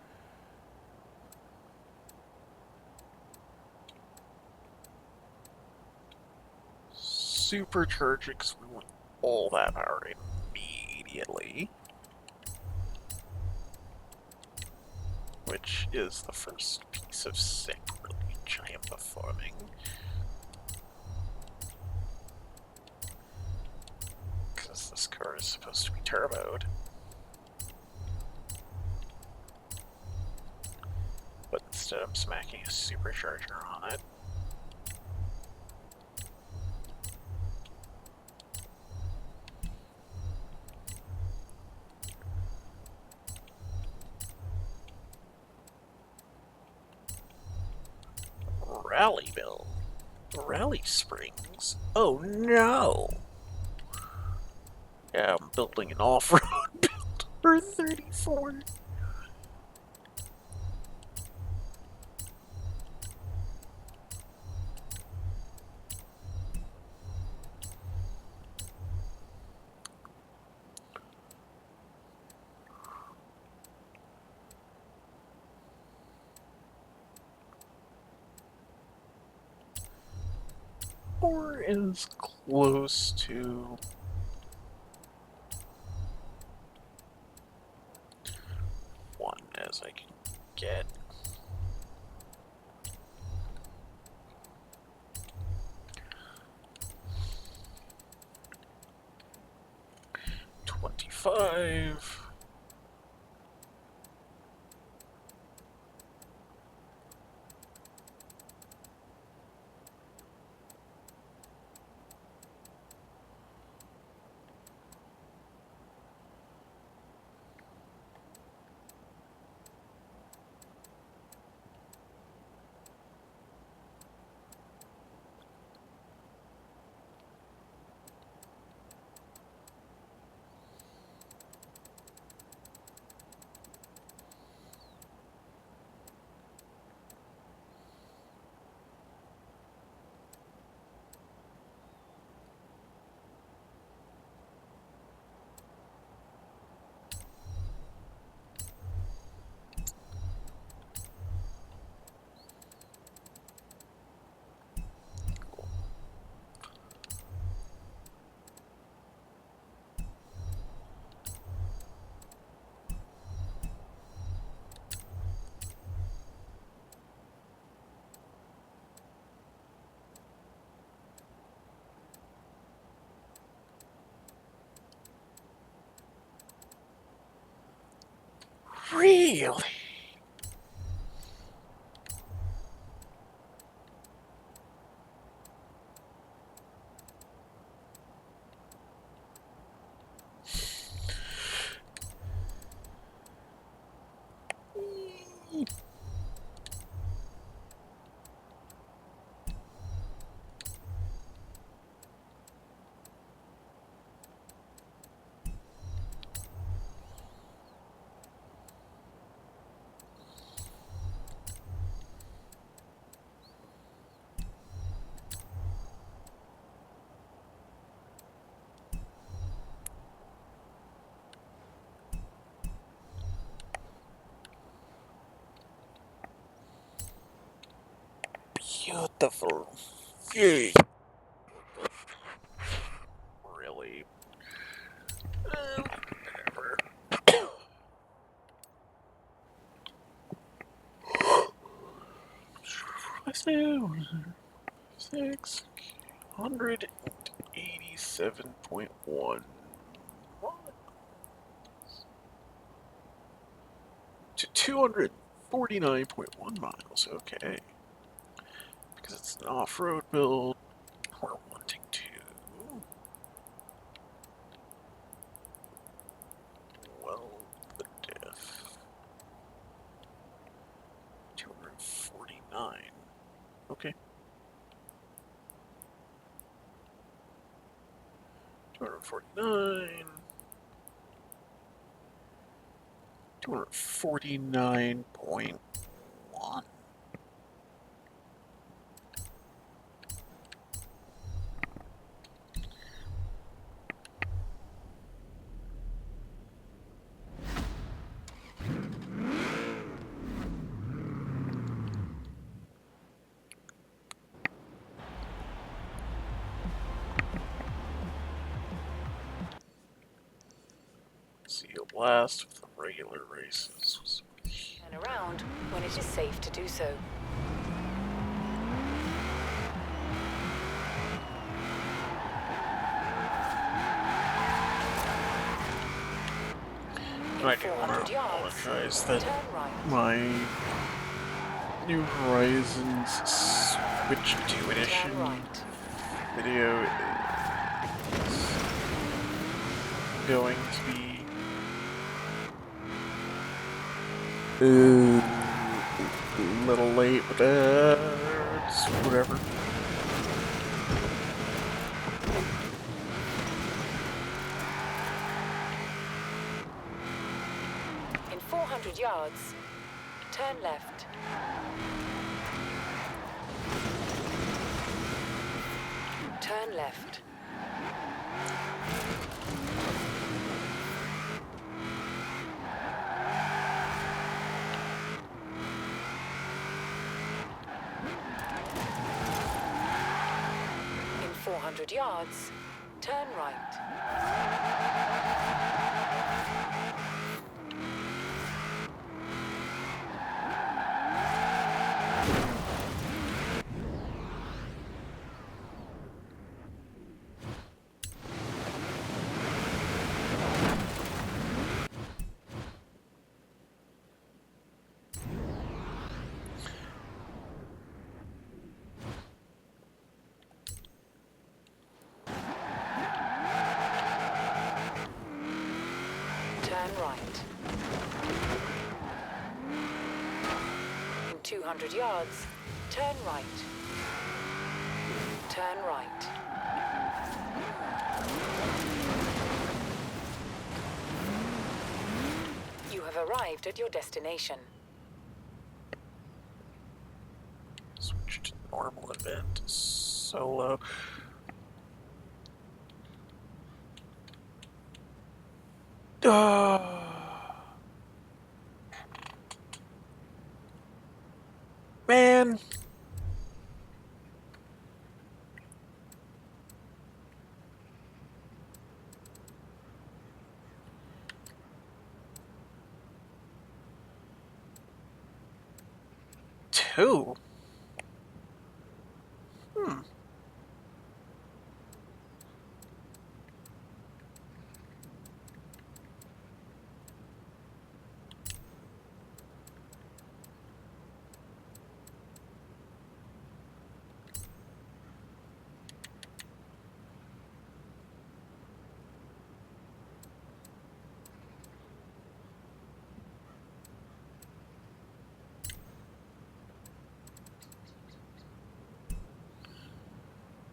Supercharge it because we want all that power immediately. Which is the first piece of sacrilege I am performing. Because this car is supposed to be turboed. But instead I'm smacking a supercharger on it. Rallyville. Rally Springs? Oh no! Yeah, I'm building an off-road build for 34. or as close to one as I can get. $25. Really? Beautiful. Yay. Really? Whatever. Six hundred 87.1 to 249.1 miles. Okay. Because it's an off-road build, we're wanting to. Well, the diff. 249. Okay. 249. 249.1. See you last with the regular races. Turn around when it is safe to do so. I do want to 400 yards, apologize that turn right. my New Horizons Switch to Edition Turn right. video is going to be a little late, but it's whatever. In 400 yards, turn left. Turn left. 200 yards, turn right. Turn right. In 200 yards, turn right. Turn right. You have arrived at your destination. Switch to normal event. Solo. Man. Two.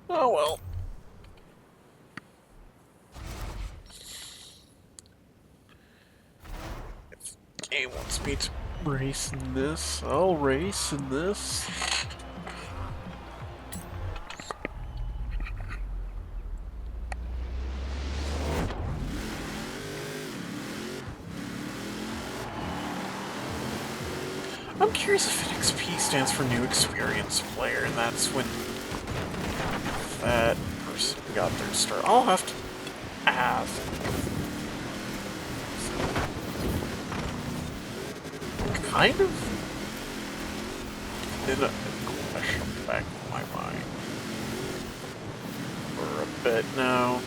Oh well. If the game wants me to race in this, I'll race in this. I'm curious if XP stands for New Experience Player, and that's when that person got their start. I'll have to ask. Kind of in a question back in my mind for a bit now.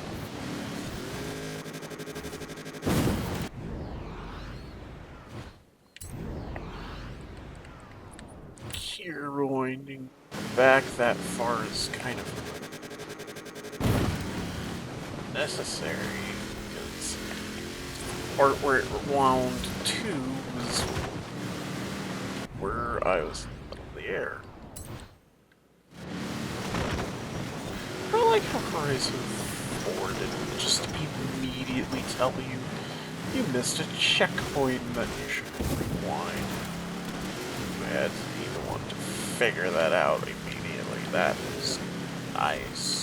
Here, winding back that far is kind of necessary, because the part where it wound to was where I was in the middle of the air. I like how Horizon 4 didn't just immediately tell you missed a checkpoint and that you should rewind. You had to even want to figure that out immediately. That was nice.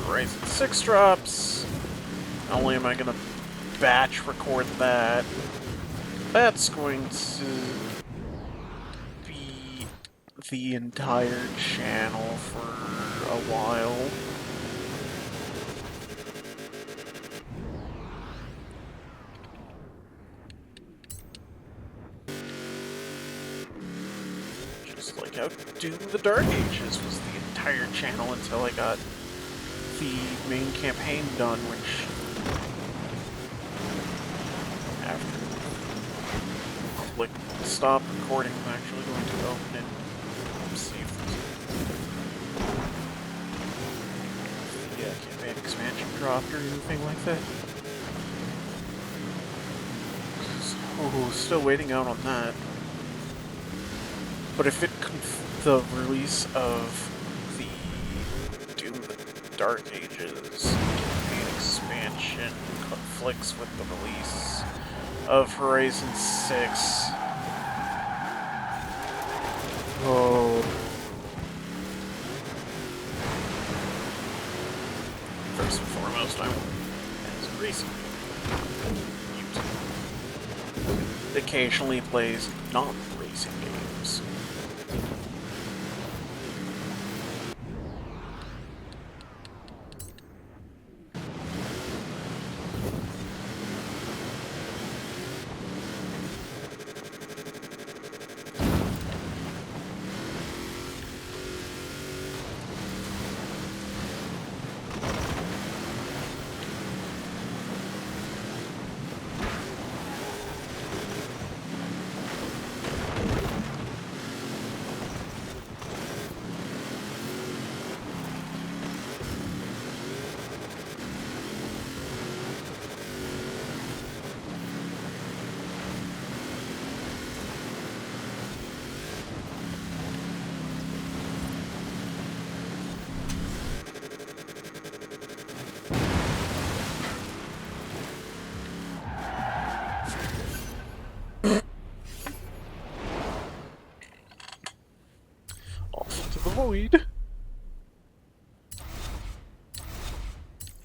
Horizon 6 drops. Not only am I going to batch record that, that's going to be the entire channel for a while. Just like how Doom the Dark Ages was the entire channel until I got the main campaign done, which after click stop recording, I'm actually going to open and see if the campaign expansion dropped or anything like that. So, still waiting out on that. But if it the release of the Doom the Dark Ages expansion conflicts with the release of Horizon 6. Oh. First and foremost, I want as a racing YouTube. Occasionally plays non-racing games. Off to the void.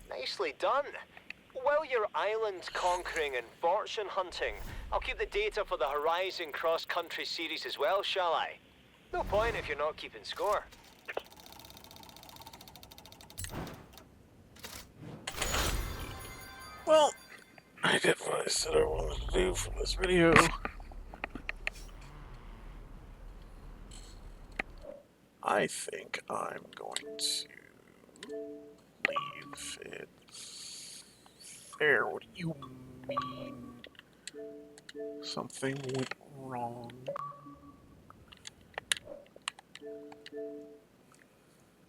Nicely done. While you're island conquering and fortune hunting, I'll keep the data for the Horizon Cross Country series as well, shall I? No point if you're not keeping score. Well, I did what I said I wanted to do for this video. I think I'm going to leave it there. What do you mean something went wrong?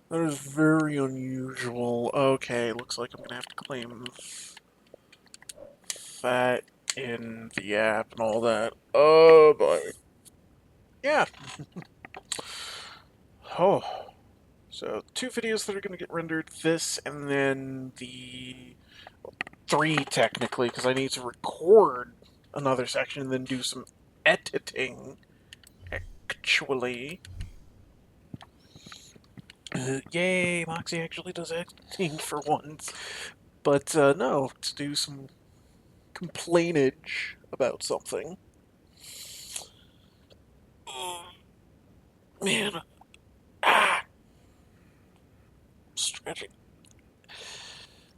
That is very unusual. Okay, looks like I'm gonna have to claim that in the app and all that. Oh boy. Yeah. Oh. So, 2 videos that are gonna get rendered. This and then the 3 technically, because I need to record another section and then do some editing. Actually. Yay, Moxie actually does editing for once. But no, to do some complainage about something. Man, stretching.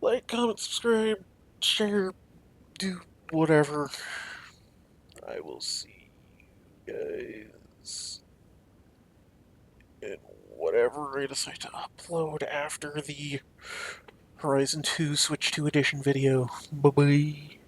Like, comment, subscribe, share, do whatever. I will see you guys in whatever I decide to upload after the Horizon 2 Switch 2 Edition video. Bye-bye.